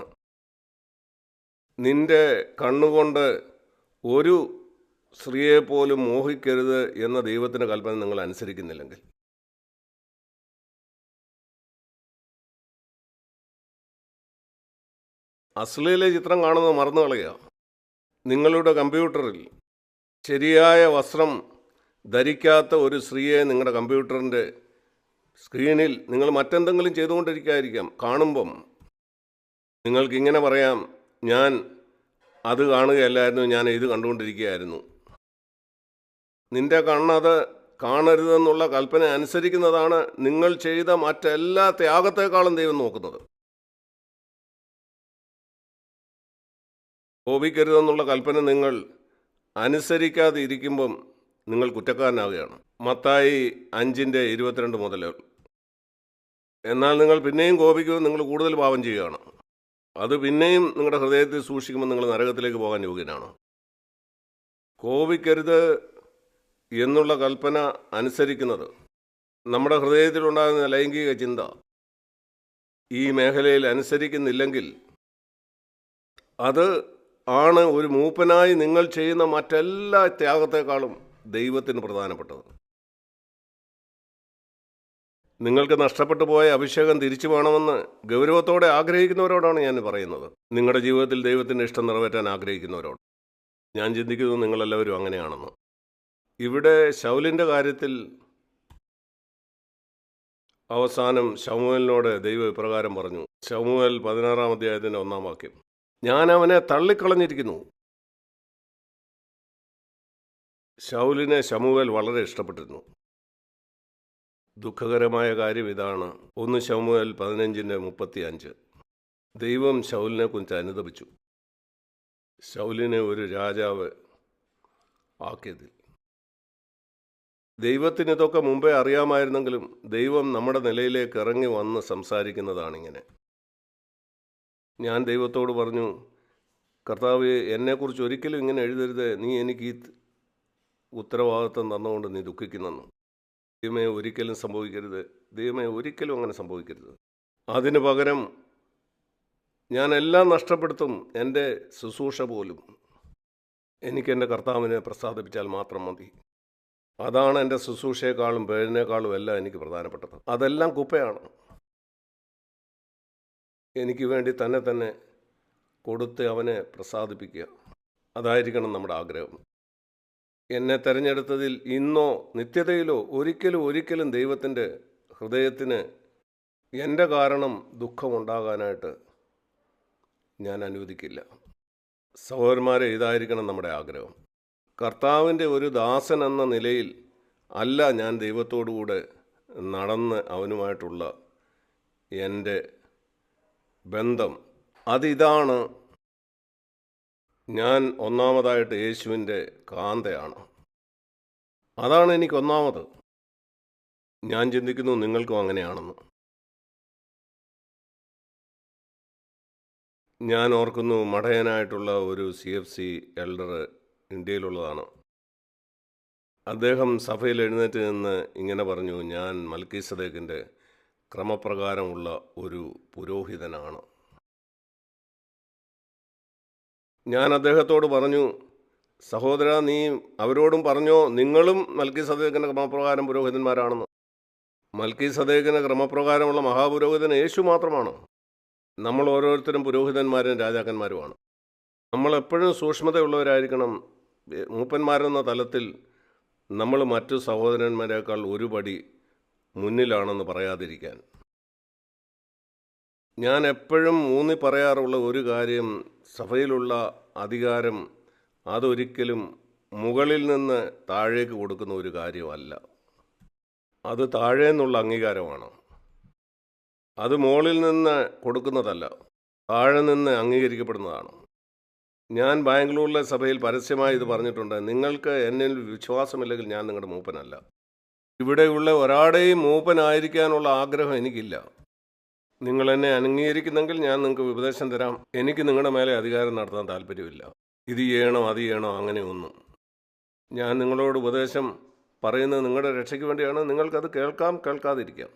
നിന്റെ കണ്ണുകൊണ്ട് ഒരു സ്ത്രീയെപ്പോലും മോഹിക്കരുത് എന്ന ദൈവത്തിൻ്റെ കൽപ്പന നിങ്ങൾ അനുസരിക്കുന്നില്ലെങ്കിൽ. അശ്ലീല ചിത്രം കാണുന്നത് മറന്നു കളയുക. നിങ്ങളുടെ കമ്പ്യൂട്ടറിൽ ശരിയായ വസ്ത്രം ധരിക്കാത്ത ഒരു സ്ത്രീയെ നിങ്ങളുടെ കമ്പ്യൂട്ടറിൻ്റെ സ്ക്രീനിൽ നിങ്ങൾ മറ്റെന്തെങ്കിലും ചെയ്തുകൊണ്ടിരിക്കുകയായിരിക്കാം. കാണുമ്പം നിങ്ങൾക്കിങ്ങനെ പറയാം, ഞാൻ അത് കാണുകയല്ലായിരുന്നു, ഞാൻ ഇത് കണ്ടുകൊണ്ടിരിക്കുകയായിരുന്നു. നിന്റെ കണ്ണത് കാണരുതെന്നുള്ള കൽപ്പന അനുസരിക്കുന്നതാണ് നിങ്ങൾ ചെയ്ത മറ്റെല്ലാ ത്യാഗത്തെക്കാളും ദൈവം നോക്കുന്നത്. കോപിക്കരുതെന്നുള്ള കൽപ്പന നിങ്ങൾ അനുസരിക്കാതെ ഇരിക്കുമ്പം നിങ്ങൾ കുറ്റക്കാരനാവുകയാണ്. മത്തായി 5:22 മുതൽ. എന്നാൽ നിങ്ങൾ പിന്നെയും കോപിക്കുമ്പോൾ നിങ്ങൾ കൂടുതൽ പാപം ചെയ്യുകയാണ്. അത് പിന്നെയും നിങ്ങളുടെ ഹൃദയത്തിൽ സൂക്ഷിക്കുമ്പോൾ നിങ്ങൾ നരകത്തിലേക്ക് പോകാൻ യോഗ്യനാണ്. കോപിക്കരുത് എന്നുള്ള കൽപ്പന അനുസരിക്കുന്നത് നമ്മുടെ ഹൃദയത്തിലുണ്ടാകുന്ന ലൈംഗിക ചിന്ത ഈ മേഖലയിൽ അനുസരിക്കുന്നില്ലെങ്കിൽ അത് ആണ് ഒരു മൂപ്പനായി നിങ്ങൾ ചെയ്യുന്ന മറ്റെല്ലാ ത്യാഗത്തെക്കാളും ദൈവത്തിന് പ്രധാനപ്പെട്ടത്. നിങ്ങൾക്ക് നഷ്ടപ്പെട്ടു പോയ അഭിഷേകം തിരിച്ചു വേണമെന്ന് ഗൗരവത്തോടെ ആഗ്രഹിക്കുന്നവരോടാണ് ഞാൻ പറയുന്നത്. നിങ്ങളുടെ ജീവിതത്തിൽ ദൈവത്തിൻ്റെ ഇഷ്ടം നിറവേറ്റാൻ ആഗ്രഹിക്കുന്നവരോട്. ഞാൻ ചിന്തിക്കുന്നു നിങ്ങളെല്ലാവരും അങ്ങനെയാണെന്ന്. ഇവിടെ ശൗലിൻ്റെ കാര്യത്തിൽ അവസാനം ശമൂവേലിനോട് ദൈവം ഇപ്രകാരം പറഞ്ഞു. ശമൂവേൽ 16-ാം അധ്യായത്തിൻ്റെ 1-ാം വാക്യം, ഞാൻ അവനെ തള്ളിക്കളഞ്ഞിരിക്കുന്നു. ശൗലിനെ ശമൂവേൽ വളരെ ഇഷ്ടപ്പെട്ടിരുന്നു. ദുഃഖകരമായ കാര്യം ഇതാണ്. 1 ശമൂവേൽ 15:35. ദൈവം ശൗലിനെ കുറിച്ച് അനുതപിച്ചു. ശൗലിനെ ഒരു രാജാവ് ആക്കിയതിൽ. ദൈവത്തിന് ഇതൊക്കെ മുമ്പേ അറിയാമായിരുന്നെങ്കിലും ദൈവം നമ്മുടെ നിലയിലേക്ക് ഇറങ്ങി വന്ന് സംസാരിക്കുന്നതാണിങ്ങനെ. ഞാൻ ദൈവത്തോട് പറഞ്ഞു, കർത്താവേ, എന്നെക്കുറിച്ച് ഒരിക്കലും ഇങ്ങനെ എഴുതരുത്, നീ എനിക്ക് ഈ ഉത്തരവാദിത്വം തന്നുകൊണ്ട് നീ ദുഃഖിക്കുന്നെന്ന്. ദൈവമേ, ഒരിക്കലും സംഭവിക്കരുത്, ദൈവമേ, ഒരിക്കലും അങ്ങനെ സംഭവിക്കരുത്. അതിന് പകരം ഞാൻ എല്ലാം നഷ്ടപ്പെടുത്തും, എൻ്റെ ശുശ്രൂഷ പോലും. എനിക്കെൻ്റെ കർത്താവിനെ പ്രസാദിപ്പിച്ചാൽ മാത്രം മതി. അതാണ് എൻ്റെ ശുശ്രൂഷയെക്കാളും പേരിനേക്കാളും എല്ലാം എനിക്ക് പ്രധാനപ്പെട്ടത്. അതെല്ലാം കുപ്പയാണ്. എനിക്ക് വേണ്ടി തന്നെ കൊടുത്ത് അവനെ പ്രസാദിപ്പിക്കുക, അതായിരിക്കണം നമ്മുടെ ആഗ്രഹം. എന്നെ തിരഞ്ഞെടുത്തതിൽ ഇന്നോ നിത്യതയിലോ ഒരിക്കലും ദൈവത്തിൻ്റെ ഹൃദയത്തിന് എൻ്റെ കാരണം ദുഃഖമുണ്ടാകാനായിട്ട് ഞാൻ അനുവദിക്കില്ല. സഹോദരന്മാരെ, ഇതായിരിക്കണം നമ്മുടെ ആഗ്രഹം. കർത്താവിൻ്റെ ഒരു ദാസൻ എന്ന നിലയിൽ അല്ല ഞാൻ ദൈവത്തോടുകൂടെ നടന്ന് അവനുമായിട്ടുള്ള എൻ്റെ ബന്ധം. അതിതാണ്. ഞാൻ ഒന്നാമതായിട്ട് യേശുവിൻ്റെ കാന്തയാണ്. അതാണ് എനിക്ക് ഒന്നാമത്. ഞാൻ ചിന്തിക്കുന്നു നിങ്ങൾക്കും അങ്ങനെയാണെന്ന്. ഞാൻ ഓർക്കുന്നു, മഠയനായിട്ടുള്ള ഒരു CFC എൽഡർ ഇന്ത്യയിലുള്ളതാണ്. അദ്ദേഹം സഭയിൽ എഴുന്നേറ്റ് നിന്ന് ഇങ്ങനെ പറഞ്ഞു, ഞാൻ മൽക്കീസദേക്കിൻ്റെ ക്രമപ്രകാരമുള്ള ഒരു പുരോഹിതനാണ്. ഞാൻ അദ്ദേഹത്തോട് പറഞ്ഞു, സഹോദര, നീ അവരോടും പറഞ്ഞോ, നിങ്ങളും മൽക്കീസദേക്കിൻ്റെ ക്രമപ്രകാരം പുരോഹിതന്മാരാണെന്ന്. മൽക്കീസദേക്കിൻ്റെ ക്രമപ്രകാരമുള്ള മഹാപുരോഹിതൻ യേശു മാത്രമാണ്. നമ്മൾ ഓരോരുത്തരും പുരോഹിതന്മാരും രാജാക്കന്മാരുമാണ്. നമ്മളെപ്പോഴും സൂക്ഷ്മതയുള്ളവരായിരിക്കണം. മൂപ്പന്മാരെന്ന തലത്തിൽ നമ്മൾ മറ്റു സഹോദരന്മാരെക്കാൾ ഒരു പടി മുന്നിലാണെന്ന് പറയാതിരിക്കാൻ. ഞാൻ എപ്പോഴും ഊന്നി പറയാറുള്ള ഒരു കാര്യം, സഭയിലുള്ള അധികാരം അതൊരിക്കലും മുകളിൽ നിന്ന് താഴേക്ക് കൊടുക്കുന്ന ഒരു കാര്യമല്ല. അത് താഴെ നിന്നുള്ള അംഗീകാരമാണ്. അത് മുകളിൽ നിന്ന് കൊടുക്കുന്നതല്ല, താഴെ നിന്ന് അംഗീകരിക്കപ്പെടുന്നതാണ്. ഞാൻ ബാംഗ്ലൂരിലെ സഭയിൽ പരസ്യമായി ഇത് പറഞ്ഞിട്ടുണ്ട്. നിങ്ങൾക്ക് എന്നിൽ വിശ്വാസമില്ലെങ്കിൽ ഞാൻ നിങ്ങളുടെ മൂപ്പനല്ല. ഇവിടെയുള്ള ഒരാടെയും മൂപ്പനായിരിക്കാനുള്ള ആഗ്രഹം എനിക്കില്ല. നിങ്ങൾ എന്നെ അംഗീകരിക്കുന്നെങ്കിൽ ഞാൻ നിങ്ങൾക്ക് ഉപദേശം തരാം. എനിക്ക് നിങ്ങളുടെ മേലെ അധികാരം നടത്താൻ താല്പര്യമില്ല. ഇത് ചെയ്യണം, അത് ചെയ്യണോ, അങ്ങനെയൊന്നും. ഞാൻ നിങ്ങളോട് ഉപദേശം പറയുന്നത് നിങ്ങളുടെ രക്ഷയ്ക്ക് വേണ്ടിയാണ്. നിങ്ങൾക്കത് കേൾക്കാം, കേൾക്കാതിരിക്കാം.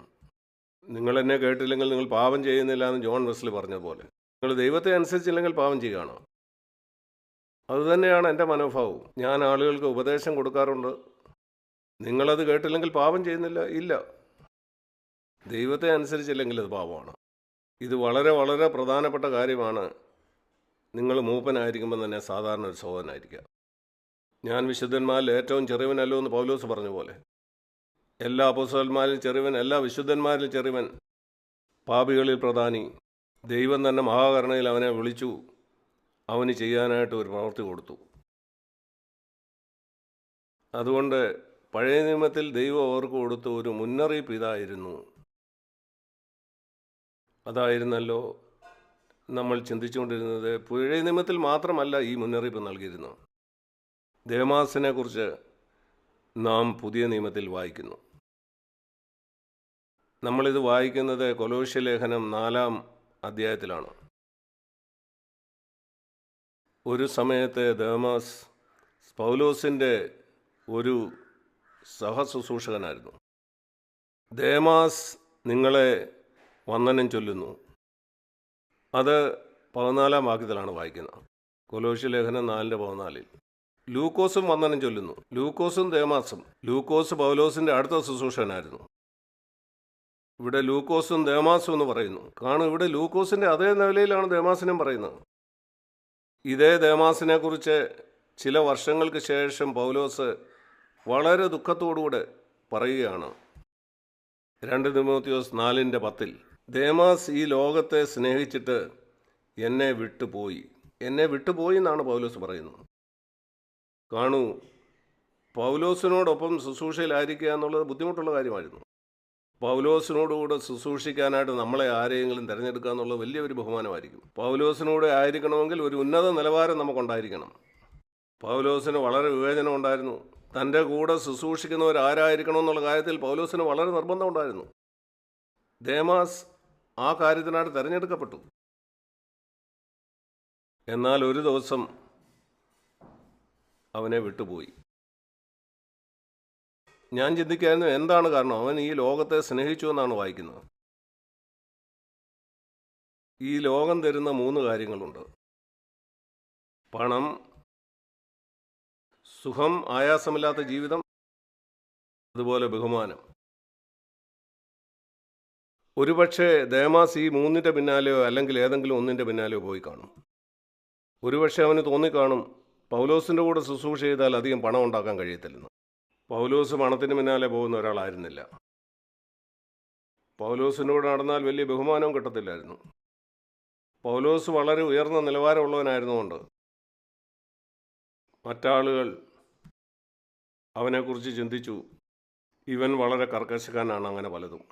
നിങ്ങൾ എന്നെ കേട്ടില്ലെങ്കിൽ നിങ്ങൾ പാപം ചെയ്യുന്നില്ല എന്ന് ജോൺ വെസ്ലി പറഞ്ഞതുപോലെ, നിങ്ങൾ ദൈവത്തെ അനുസരിച്ചില്ലെങ്കിൽ പാപം ചെയ്യുകയാണ്. അതുതന്നെയാണ് എൻ്റെ മനോഭാവവും. ഞാൻ ആളുകൾക്ക് ഉപദേശം കൊടുക്കാറുണ്ട്. നിങ്ങളത് കേട്ടില്ലെങ്കിൽ പാപം ചെയ്യുന്നില്ല, ഇല്ല. ദൈവത്തെ അനുസരിച്ചില്ലെങ്കിൽ അത് പാപമാണ്. ഇത് വളരെ വളരെ പ്രധാനപ്പെട്ട കാര്യമാണ്. നിങ്ങൾ മൂപ്പനായിരിക്കുമ്പോൾ തന്നെ സാധാരണ ഒരു സഹോദരനായിരിക്കുക. ഞാൻ വിശുദ്ധന്മാരിൽ ഏറ്റവും ചെറിയവനല്ലോ എന്ന് പൗലോസ് പറഞ്ഞ പോലെ, എല്ലാ അപ്പോസ്തലന്മാരിൽ ചെറിയവൻ, എല്ലാ വിശുദ്ധന്മാരിൽ ചെറിയവൻ, പാപികളിൽ പ്രധാനി. ദൈവം തന്നെ മഹാകരുണയിൽ അവനെ വിളിച്ചു, അവന് ചെയ്യാനായിട്ട് ഒരു പ്രവൃത്തി കൊടുത്തു. അതുകൊണ്ട് പഴയ നിയമത്തിൽ ദൈവം അവർക്ക് കൊടുത്ത ഒരു മുന്നറിയിപ്പ് ഇതായിരുന്നു. അതായിരുന്നല്ലോ നമ്മൾ ചിന്തിച്ചുകൊണ്ടിരുന്നത്. പഴയ നിയമത്തിൽ മാത്രമല്ല ഈ മുന്നറിയിപ്പ് നൽകിയിരുന്നു. ദേമാസിനെ കുറിച്ച് നാം പുതിയ നിയമത്തിൽ വായിക്കുന്നു. നമ്മളിത് വായിക്കുന്നത് കൊലോസ്യ ലേഖനം 4-ാം അധ്യായത്തിലാണ്. ഒരു സമയത്ത് ദേമാസ് പൗലോസിൻ്റെ ഒരു സഹശുശ്രൂഷകനായിരുന്നു. ദേമാസ് നിങ്ങളെ വന്ദനം ചൊല്ലുന്നു. അത് 14-ാം വാക്യത്തിലാണ് വായിക്കുന്നത്. കൊലോസ്യ ലേഖനം 4:14. ലൂക്കോസും വന്ദനം ചൊല്ലുന്നു. ലൂക്കോസും ദേമാസും. ലൂക്കോസ് പൗലോസിൻ്റെ അടുത്ത ശുശ്രൂഷകനായിരുന്നു. ഇവിടെ ലൂക്കോസും ദേമാസും എന്ന് പറയുന്നു. കാരണം ഇവിടെ ലൂക്കോസിൻ്റെ അതേ നിലയിലാണ് ദേമാസിനും പറയുന്നത്. ഇതേ ദേമാസിനെ കുറിച്ച് ചില വർഷങ്ങൾക്ക് ശേഷം പൗലോസ് വളരെ ദുഃഖത്തോടുകൂടെ പറയുകയാണ്. 2 തിമോത്തിയോസ് 4:10. ദേമാസ് ഈ ലോകത്തെ സ്നേഹിച്ചിട്ട് എന്നെ വിട്ടുപോയി. എന്നെ വിട്ടുപോയി എന്നാണ് പൗലോസ് പറയുന്നത്. കാണൂ, പൗലോസിനോടൊപ്പം ശുശ്രൂഷയിലായിരിക്കുക എന്നുള്ളത് ബുദ്ധിമുട്ടുള്ള കാര്യമായിരുന്നു. പൗലോസിനോടുകൂടെ ശുശ്രൂഷിക്കാനായിട്ട് നമ്മളെ ആരെയെങ്കിലും തിരഞ്ഞെടുക്കുക എന്നുള്ളത് വലിയൊരു ബഹുമാനമായിരിക്കും. പൗലോസിനോട് ആയിരിക്കണമെങ്കിൽ ഒരു ഉന്നത നിലവാരം നമുക്കുണ്ടായിരിക്കണം. പൗലോസിന് വളരെ വിവേചനം ഉണ്ടായിരുന്നു. തൻ്റെ കൂടെ ശുശ്രൂഷിക്കുന്നവരാരായിരിക്കണം എന്നുള്ള കാര്യത്തിൽ പൗലോസിന് വളരെ നിർബന്ധമുണ്ടായിരുന്നു. ദേമാസ് ആ കാര്യത്തിനായിട്ട് തിരഞ്ഞെടുക്കപ്പെട്ടു. എന്നാൽ ഒരു ദിവസം അവനെ വിട്ടുപോയി. ഞാൻ ചിന്തിക്കായിരുന്നു എന്താണ് കാരണം. അവൻ ഈ ലോകത്തെ സ്നേഹിച്ചു എന്നാണ് വായിക്കുന്നത്. ഈ ലോകം തരുന്ന 3 കാര്യങ്ങളുണ്ട്: പണം, സുഖം, ആയാസമില്ലാത്ത ജീവിതം, അതുപോലെ ബഹുമാനം. ഒരുപക്ഷെ ദേമാസ് ഈ 3ൻ്റെ പിന്നാലെയോ അല്ലെങ്കിൽ ഏതെങ്കിലും ഒന്നിൻ്റെ പിന്നാലെയോ പോയി കാണും. ഒരുപക്ഷെ അവന് തോന്നിക്കാണും പൗലോസിൻ്റെ കൂടെ ശുശ്രൂഷ ചെയ്താൽ അധികം പണം ഉണ്ടാക്കാൻ കഴിയത്തില്ലെന്ന്. പൗലോസ് പണത്തിന് പിന്നാലെ പോകുന്ന ഒരാളായിരുന്നില്ല. പൗലോസിൻ്റെ കൂടെ നടന്നാൽ വലിയ ബഹുമാനവും കിട്ടത്തില്ലായിരുന്നു. പൗലോസ് വളരെ ഉയർന്ന നിലവാരമുള്ളവനായിരുന്നുകൊണ്ട് മറ്റാളുകൾ അവനെക്കുറിച്ച് ചിന്തിച്ചു, ഇവൻ വളരെ കർക്കശക്കാരനാണ്, അങ്ങനെ പലതും.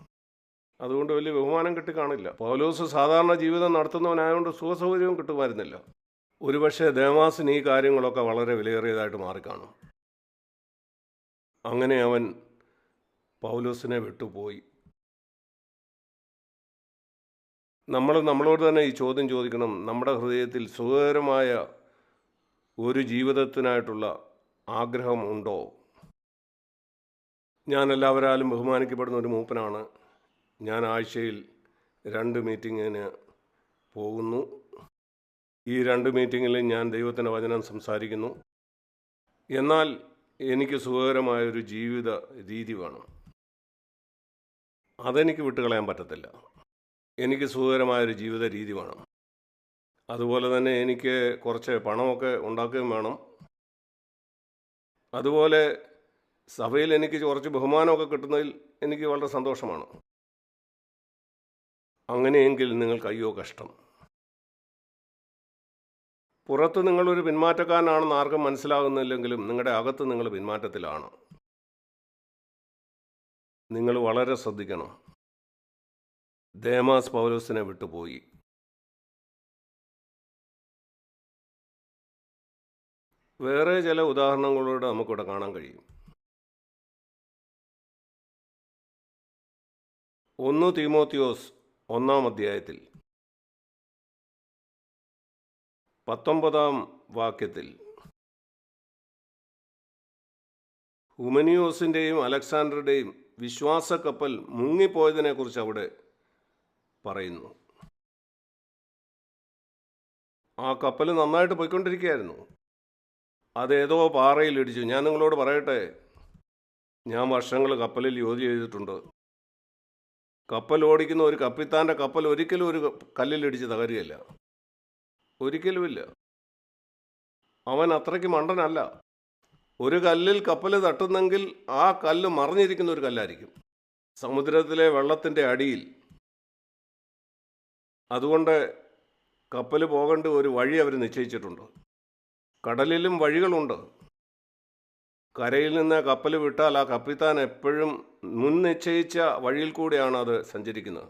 അതുകൊണ്ട് വലിയ ബഹുമാനം കിട്ടിക്കാണില്ല. പൗലോസ് സാധാരണ ജീവിതം നടത്തുന്നവനായതുകൊണ്ട് സുഖസൗകര്യവും കിട്ടുമായിരുന്നില്ല. ഒരുപക്ഷെ ദേമാസിന് ഈ കാര്യങ്ങളൊക്കെ വളരെ വിലയേറിയതായിട്ട് മാറിക്കാണും. അങ്ങനെ അവൻ പൗലോസിനെ വിട്ടുപോയി. നമ്മളോട് തന്നെ ഈ ചോദ്യം ചോദിക്കണം: നമ്മുടെ ഹൃദയത്തിൽ സുഖകരമായ ഒരു ജീവിതത്തിനായിട്ടുള്ള ആഗ്രഹം ഉണ്ടോ? ഞാൻ എല്ലാവരാലും ബഹുമാനിക്കപ്പെടുന്ന ഒരു മൂപ്പനാണ്. ഞാൻ ആഴ്ചയിൽ 2 മീറ്റിങ്ങിന് പോകുന്നു. ഈ 2 മീറ്റിങ്ങിലും ഞാൻ ദൈവത്തിൻ്റെ വചനം സംസാരിക്കുന്നു. എന്നാൽ എനിക്ക് സുഖകരമായൊരു ജീവിത രീതി വേണം. അതെനിക്ക് വിട്ടുകളയാൻ പറ്റത്തില്ല. എനിക്ക് സുഖകരമായൊരു ജീവിത രീതി വേണം. അതുപോലെ തന്നെ എനിക്ക് കുറച്ച് പണമൊക്കെ ഉണ്ടാക്കുകയും വേണം. അതുപോലെ സഭയിൽ എനിക്ക് കുറച്ച് ബഹുമാനമൊക്കെ കിട്ടുന്നതിൽ എനിക്ക് വളരെ സന്തോഷമാണ്. അങ്ങനെയെങ്കിൽ നിങ്ങൾക്ക് അയ്യോ കഷ്ടം. പുറത്ത് നിങ്ങളൊരു പിന്മാറ്റക്കാരനാണെന്ന് ആർക്കും മനസ്സിലാകുന്നില്ലെങ്കിലും നിങ്ങളുടെ അകത്ത് നിങ്ങൾ പിന്മാറ്റത്തിലാണ്. നിങ്ങൾ വളരെ ശ്രദ്ധിക്കണം. ദേമാസ് പൗലോസിനെ വിട്ടുപോയി. വേറെ ചില ഉദാഹരണങ്ങളോട് നമുക്കിവിടെ കാണാൻ കഴിയും. 1 തീമോത്തിയോസ് 1-ാം അധ്യായത്തിൽ 19-ാം വാക്യത്തിൽ ഹുമനിയോസിൻ്റെയും അലക്സാണ്ടറുടെയും വിശ്വാസക്കപ്പൽ മുങ്ങിപ്പോയതിനെക്കുറിച്ച് അവിടെ പറയുന്നു. ആ കപ്പൽ നന്നായിട്ട് പോയിക്കൊണ്ടിരിക്കുകയായിരുന്നു. അതേതോ പാറയിലിടിച്ചു. ഞാൻ നിങ്ങളോട് പറയട്ടെ, ഞാൻ വർഷങ്ങൾ കപ്പലിൽ ജോലി ചെയ്തിട്ടുണ്ട്. കപ്പൽ ഓടിക്കുന്ന ഒരു കപ്പിത്താൻ്റെ കപ്പൽ ഒരിക്കലും ഒരു കല്ലിലിടിച്ച് തകരുകയില്ല. ഒരിക്കലുമില്ല. അവൻ അത്രയ്ക്ക് മണ്ടനല്ല. ഒരു കല്ലിൽ കപ്പൽ തട്ടുന്നെങ്കിൽ ആ കല്ല് മറിഞ്ഞിരിക്കുന്ന ഒരു കല്ലായിരിക്കും, സമുദ്രത്തിലെ വെള്ളത്തിൻ്റെ അടിയിൽ. അതുകൊണ്ട് കപ്പൽ പോകേണ്ട ഒരു വഴി അവർ നിശ്ചയിച്ചിട്ടുണ്ട്. കടലിലും വഴികളുണ്ട്. കരയിൽ നിന്ന് കപ്പൽ വിട്ടാൽ ആ കപ്പിത്താൻ എപ്പോഴും മുൻ നിശ്ചയിച്ച വഴിയിൽ കൂടെയാണ് അത് സഞ്ചരിക്കുന്നത്.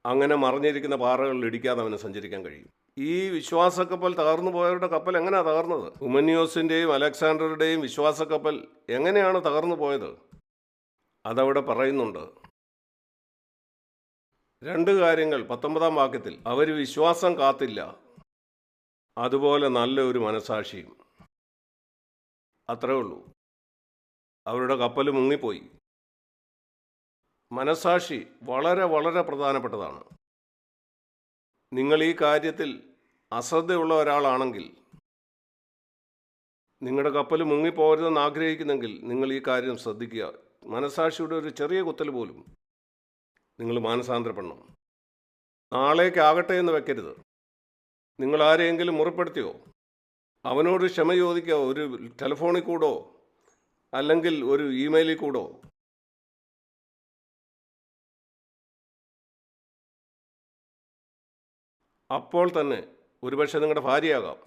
അങ്ങനെ മറിഞ്ഞിരിക്കുന്ന പാറകളിൽ ഇടിക്കാതെ അവന് സഞ്ചരിക്കാൻ കഴിയും. ഈ വിശ്വാസക്കപ്പൽ തകർന്നു പോയവരുടെ കപ്പൽ എങ്ങനെയാണ് തകർന്നത്? ഹുമനിയോസിൻ്റെയും അലക്സാണ്ടറുടെയും വിശ്വാസക്കപ്പൽ എങ്ങനെയാണ് തകർന്നു പോയത്? അതവിടെ പറയുന്നുണ്ട്. 2 കാര്യങ്ങൾ 19-ാം വാക്യത്തിൽ. അവർ വിശ്വാസം കാത്തില്ല, അതുപോലെ നല്ലൊരു മനസാക്ഷിയും. അത്രേ ഉള്ളൂ. അവരുടെ കപ്പൽ മുങ്ങിപ്പോയി. മനസാക്ഷി വളരെ വളരെ പ്രധാനപ്പെട്ടതാണ്. നിങ്ങൾ ഈ കാര്യത്തിൽ അശ്രദ്ധയുള്ള ഒരാളാണെങ്കിൽ, നിങ്ങളുടെ കപ്പൽ മുങ്ങിപ്പോകരുതെന്ന് ആഗ്രഹിക്കുന്നെങ്കിൽ നിങ്ങൾ ഈ കാര്യം ശ്രദ്ധിക്കുക. മനസാക്ഷിയുടെ ഒരു ചെറിയ കുത്തൽ പോലും നിങ്ങൾ മാനസാന്തരപ്പെടണം. നാളേക്കാകട്ടെ എന്ന് വെക്കരുത്. നിങ്ങൾ ആരെയെങ്കിലും മുറിപ്പെടുത്തിയോ, അവനോട് ക്ഷമ ചോദിക്കുക. ഒരു ടെലിഫോണിൽ കൂടോ അല്ലെങ്കിൽ ഒരു ഇമെയിലിൽ കൂടോ. അപ്പോൾ തന്നെ ഒരുപക്ഷെ നിങ്ങളുടെ ഭാര്യയാകാം.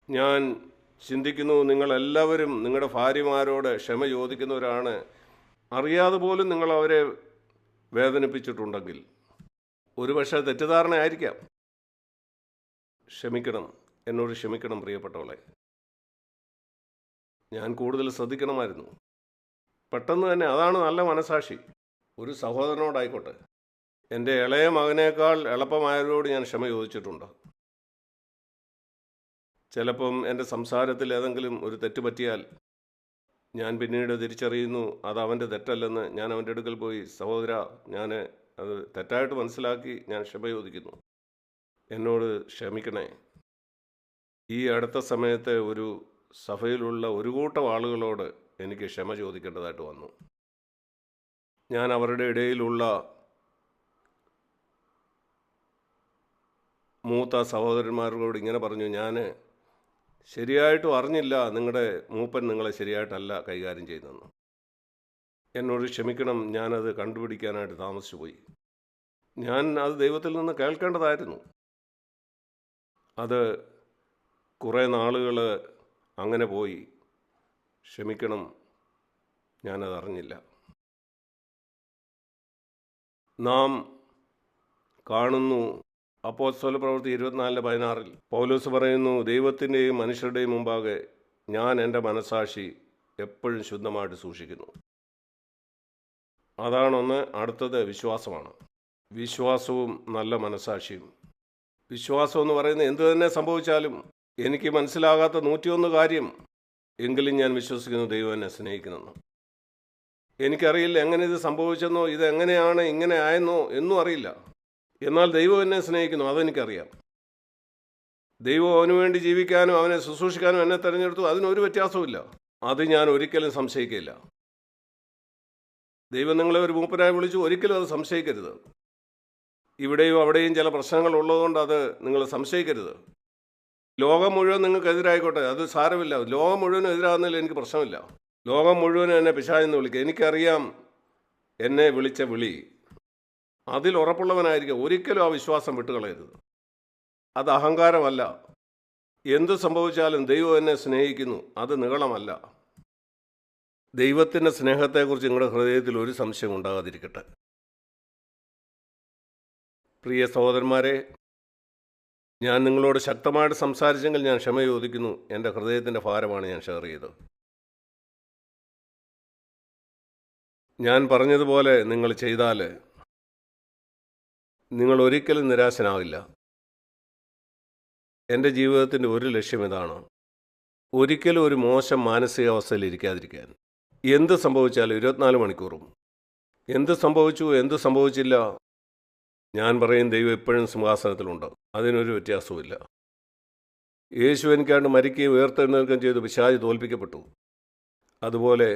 ഞാൻ ചിന്തിക്കുന്നു നിങ്ങളെല്ലാവരും നിങ്ങളുടെ ഭാര്യമാരോട് ക്ഷമ ചോദിക്കുന്നവരാണ്. അറിയാതെ പോലും നിങ്ങൾ അവരെ വേദനിപ്പിച്ചിട്ടുണ്ടെങ്കിൽ ഒരുപക്ഷെ തെറ്റിദ്ധാരണയായിരിക്കാം. ക്ഷമിക്കണം, എന്നോട് ക്ഷമിക്കണം പ്രിയപ്പെട്ടവളെ. ഞാൻ കൂടുതൽ ശ്രദ്ധിക്കണമായിരുന്നു. പെട്ടെന്ന് തന്നെ അതാണ് നല്ല മനസാക്ഷി. ഒരു സഹോദരനോടായിക്കോട്ടെ, എൻ്റെ ഇളയ മകനേക്കാൾ എളുപ്പമായവരോട് ഞാൻ ക്ഷമ ചോദിച്ചിട്ടുണ്ട്. ചിലപ്പം എൻ്റെ സംസാരത്തിൽ ഏതെങ്കിലും ഒരു തെറ്റ് പറ്റിയാൽ ഞാൻ പിന്നീട് തിരിച്ചറിയുന്നു അത് അവൻ്റെ തെറ്റല്ലെന്ന്. ഞാൻ അവൻ്റെ അടുക്കൽ പോയി, സഹോദര, ഞാൻ അത് തെറ്റായിട്ട് മനസ്സിലാക്കി, ഞാൻ ക്ഷമ ചോദിക്കുന്നു, എന്നോട് ക്ഷമിക്കണേ. ഈ അടുത്ത സമയത്ത് ഒരു സഭയിലുള്ള ഒരു കൂട്ടം ആളുകളോട് എനിക്ക് ക്ഷമ ചോദിക്കേണ്ടതായിട്ട് വന്നു. ഞാൻ അവരുടെ ഇടയിലുള്ള മൂത്ത സഹോദരന്മാരോട് ഇങ്ങനെ പറഞ്ഞു, ഞാൻ ശരിയായിട്ടും അറിഞ്ഞില്ല, നിങ്ങളുടെ മൂപ്പൻ നിങ്ങളെ ശരിയായിട്ടല്ല കൈകാര്യം ചെയ്യുന്നതെന്ന്. എന്നോട് ക്ഷമിക്കണം, ഞാനത് കണ്ടുപിടിക്കാനായിട്ട് താമസിച്ചു പോയി. ഞാൻ അത് ദൈവത്തിൽ നിന്ന് കേൾക്കേണ്ടതായിരുന്നു. അത് കുറേ നാളുകൾ അങ്ങനെ പോയി. ക്ഷമിക്കണം, ഞാനത് അറിഞ്ഞില്ല. നാം കാണുന്നു അപ്പോസ്തലപ്രവൃത്തി 24:16 പൗലോസ് പറയുന്നു, ദൈവത്തിൻ്റെയും മനുഷ്യരുടെയും മുമ്പാകെ ഞാൻ എൻ്റെ മനസാക്ഷി എപ്പോഴും ശുദ്ധമായിട്ട് സൂക്ഷിക്കുന്നു. അതാണൊന്ന്. അടുത്തത് വിശ്വാസമാണ്. വിശ്വാസവും നല്ല മനസാക്ഷിയും. വിശ്വാസം എന്ന് പറയുന്നത് എന്തു തന്നെ സംഭവിച്ചാലും എനിക്ക് മനസ്സിലാകാത്ത 101 കാര്യം എങ്കിലും ഞാൻ വിശ്വസിക്കുന്നു ദൈവം എന്നെ സ്നേഹിക്കുന്നെന്ന്. എനിക്കറിയില്ല എങ്ങനെ ഇത് സംഭവിച്ചെന്നോ ഇതെങ്ങനെയാണ് ഇങ്ങനെ ആയെന്നോ എന്നും അറിയില്ല. എന്നാൽ ദൈവം എന്നെ സ്നേഹിക്കുന്നു, അതെനിക്കറിയാം. ദൈവം അവന് വേണ്ടി ജീവിക്കാനും അവനെ ശുശ്രൂഷിക്കാനും എന്നെ തിരഞ്ഞെടുത്തു, അതിനൊരു വ്യത്യാസവുമില്ല. അത് ഞാൻ ഒരിക്കലും സംശയിക്കില്ല. ദൈവം നിങ്ങളെ ഒരു മൂപ്പനായി വിളിച്ചു, ഒരിക്കലും അത് സംശയിക്കരുത്. ഇവിടെയും അവിടെയും ചില പ്രശ്നങ്ങൾ ഉള്ളതുകൊണ്ട് അത് നിങ്ങൾ സംശയിക്കരുത്. ലോകം മുഴുവൻ നിങ്ങൾക്കെതിരായിക്കോട്ടെ, അത് സാരമില്ല. ലോകം മുഴുവനും എതിരാകുന്നതിൽ എനിക്ക് പ്രശ്നമില്ല. ലോകം മുഴുവനും എന്നെ പിശാചെന്ന് വിളിക്കുക, എനിക്കറിയാം എന്നെ വിളിച്ച വിളി. അതിൽ ഉറപ്പുള്ളവനായിരിക്കുക. ഒരിക്കലും ആ വിശ്വാസം വിട്ടുകളയരുത്. അത് അഹങ്കാരമല്ല. എന്തു സംഭവിച്ചാലും ദൈവം എന്നെ സ്നേഹിക്കുന്നു, അത് നിഗളമല്ല. ദൈവത്തിൻ്റെ സ്നേഹത്തെക്കുറിച്ച് നിങ്ങളുടെ ഹൃദയത്തിൽ ഒരു സംശയം ഉണ്ടാകാതിരിക്കട്ടെ. പ്രിയ സഹോദരന്മാരെ, ഞാൻ നിങ്ങളോട് ശക്തമായിട്ട് സംസാരിച്ചെങ്കിൽ ഞാൻ ക്ഷമ ചോദിക്കുന്നു. എൻ്റെ ഹൃദയത്തിൻ്റെ ഭാരമാണ് ഞാൻ ഷെയർ ചെയ്തത്. ഞാൻ പറഞ്ഞതുപോലെ നിങ്ങൾ ചെയ്താൽ നിങ്ങൾ ഒരിക്കലും നിരാശനാവില്ല. എൻ്റെ ജീവിതത്തിൻ്റെ ഒരു ലക്ഷ്യം ഇതാണ്: ഒരിക്കലും ഒരു മോശം മാനസികാവസ്ഥയിൽ ഇരിക്കാതിരിക്കാൻ. എന്ത് സംഭവിച്ചാലും 24 മണിക്കൂറും എന്ത് സംഭവിച്ചു എന്ത് സംഭവിച്ചില്ല, ഞാൻ പറയും ദൈവം എപ്പോഴും സിംഹാസനത്തിലുണ്ട്, അതിനൊരു വ്യത്യാസവുമില്ല. യേശു എനിക്കാണ്ട് മരിക്കുകയും ഉയർത്തെഴുന്നേൽക്കുകയും ചെയ്തു, പിശാച് തോൽപ്പിക്കപ്പെട്ടു. അതുപോലെ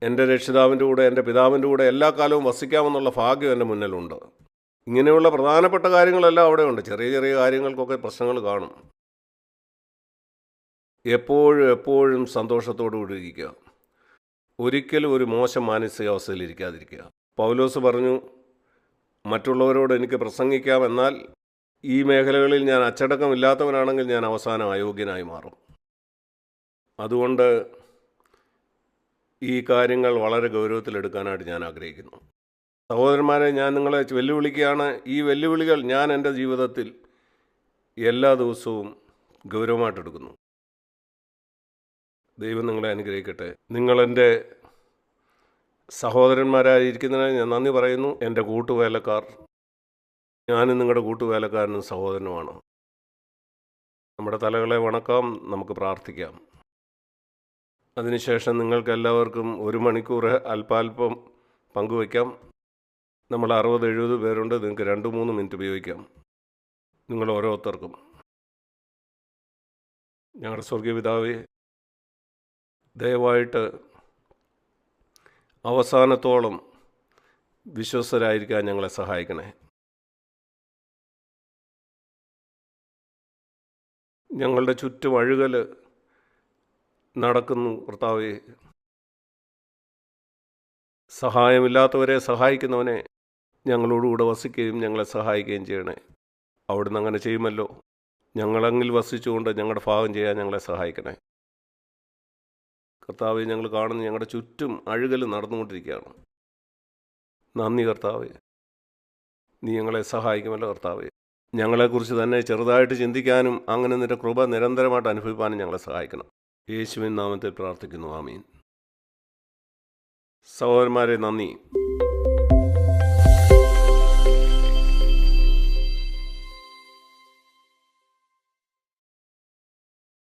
എൻ്റെ രക്ഷിതാവിൻ്റെ കൂടെ, എൻ്റെ പിതാവിൻ്റെ കൂടെ എല്ലാ കാലവും വസിക്കാമെന്നുള്ള ഭാഗ്യം എൻ്റെ മുന്നിലുണ്ട്. ഇങ്ങനെയുള്ള പ്രധാനപ്പെട്ട കാര്യങ്ങളെല്ലാം അവിടെ ഉണ്ട്. ചെറിയ ചെറിയ കാര്യങ്ങൾക്കൊക്കെ പ്രശ്നങ്ങൾ കാണും. എപ്പോഴും സന്തോഷത്തോടു കൂടി ഇരിക്കുക. ഒരിക്കലും ഒരു മോശം മാനസികാവസ്ഥയിൽ ഇരിക്കാതിരിക്കുക. പൗലോസ് പറഞ്ഞു, മറ്റുള്ളവരോട് എനിക്ക് പ്രസംഗിക്കാം, എന്നാൽ ഈ മേഖലകളിൽ ഞാൻ അച്ചടക്കമില്ലാത്തവനാണെങ്കിൽ ഞാൻ അവസാനം അയോഗ്യനായി മാറും. അതുകൊണ്ട് ഈ കാര്യങ്ങൾ വളരെ ഗൗരവത്തിലെടുക്കാനായിട്ട് ഞാൻ ആഗ്രഹിക്കുന്നു. സഹോദരന്മാരെ, ഞാൻ നിങ്ങളെ വെല്ലുവിളിക്കുകയാണ്. ഈ വെല്ലുവിളികൾ ഞാൻ എൻ്റെ ജീവിതത്തിൽ എല്ലാ ദിവസവും ഗൗരവമായിട്ടെടുക്കുന്നു. ദൈവം നിങ്ങളെ അനുഗ്രഹിക്കട്ടെ. നിങ്ങളെൻ്റെ സഹോദരന്മാരായിരിക്കുന്നതിന് ഞാൻ നന്ദി പറയുന്നു. എൻ്റെ കൂട്ടുവേലക്കാർ, ഞാനും നിങ്ങളുടെ കൂട്ടുവേലക്കാരനും സഹോദരനുമാണ്. നമ്മുടെ തലകളെ വണക്കാം, നമുക്ക് പ്രാർത്ഥിക്കാം. അതിനുശേഷം നിങ്ങൾക്ക് എല്ലാവർക്കും 1 മണിക്കൂർ അല്പാൽപ്പം പങ്കുവയ്ക്കാം. നമ്മൾ 60-70 പേരുണ്ട്. നിങ്ങൾക്ക് 2-3 മിനിറ്റ് ഉപയോഗിക്കാം, നിങ്ങൾ ഓരോരുത്തർക്കും. ഞങ്ങളുടെ സ്വർഗീയ പിതാവേ, ദയവായിട്ട് അവസാനത്തോളം വിശ്വസ്തരായിരിക്കാൻ ഞങ്ങളെ സഹായിക്കണേ. ഞങ്ങളുടെ ചുറ്റും അഴുകൽ നടക്കുന്നു കർത്താവേ. സഹായമില്ലാത്തവരെ സഹായിക്കുന്നവനെ ഞങ്ങളോടുകൂടെ വസിക്കുകയും ഞങ്ങളെ സഹായിക്കുകയും ചെയ്യണേ. അവിടുന്ന് അങ്ങനെ ചെയ്യുമല്ലോ. ഞങ്ങളങ്ങിൽ വസിച്ചുകൊണ്ട് ഞങ്ങളുടെ ഭാഗം ചെയ്യാൻ ഞങ്ങളെ സഹായിക്കണേ. കർത്താവെ, ഞങ്ങൾ കാണുന്ന ഞങ്ങളുടെ ചുറ്റും അഴുകൽ നടന്നുകൊണ്ടിരിക്കുകയാണ്. നന്ദി കർത്താവെ, നീ ഞങ്ങളെ സഹായിക്കുമല്ലോ കർത്താവെ. ഞങ്ങളെക്കുറിച്ച് തന്നെ ചെറുതായിട്ട് ചിന്തിക്കാനും അങ്ങനെ നിന്റെ കൃപ നിരന്തരമായിട്ട് അനുഭവിക്കാനും ഞങ്ങളെ സഹായിക്കണം. യേശുവിൻ നാമത്തിൽ പ്രാർത്ഥിക്കുന്നു. ആമീൻ. സഹോദരന്മാരെ, നന്ദി.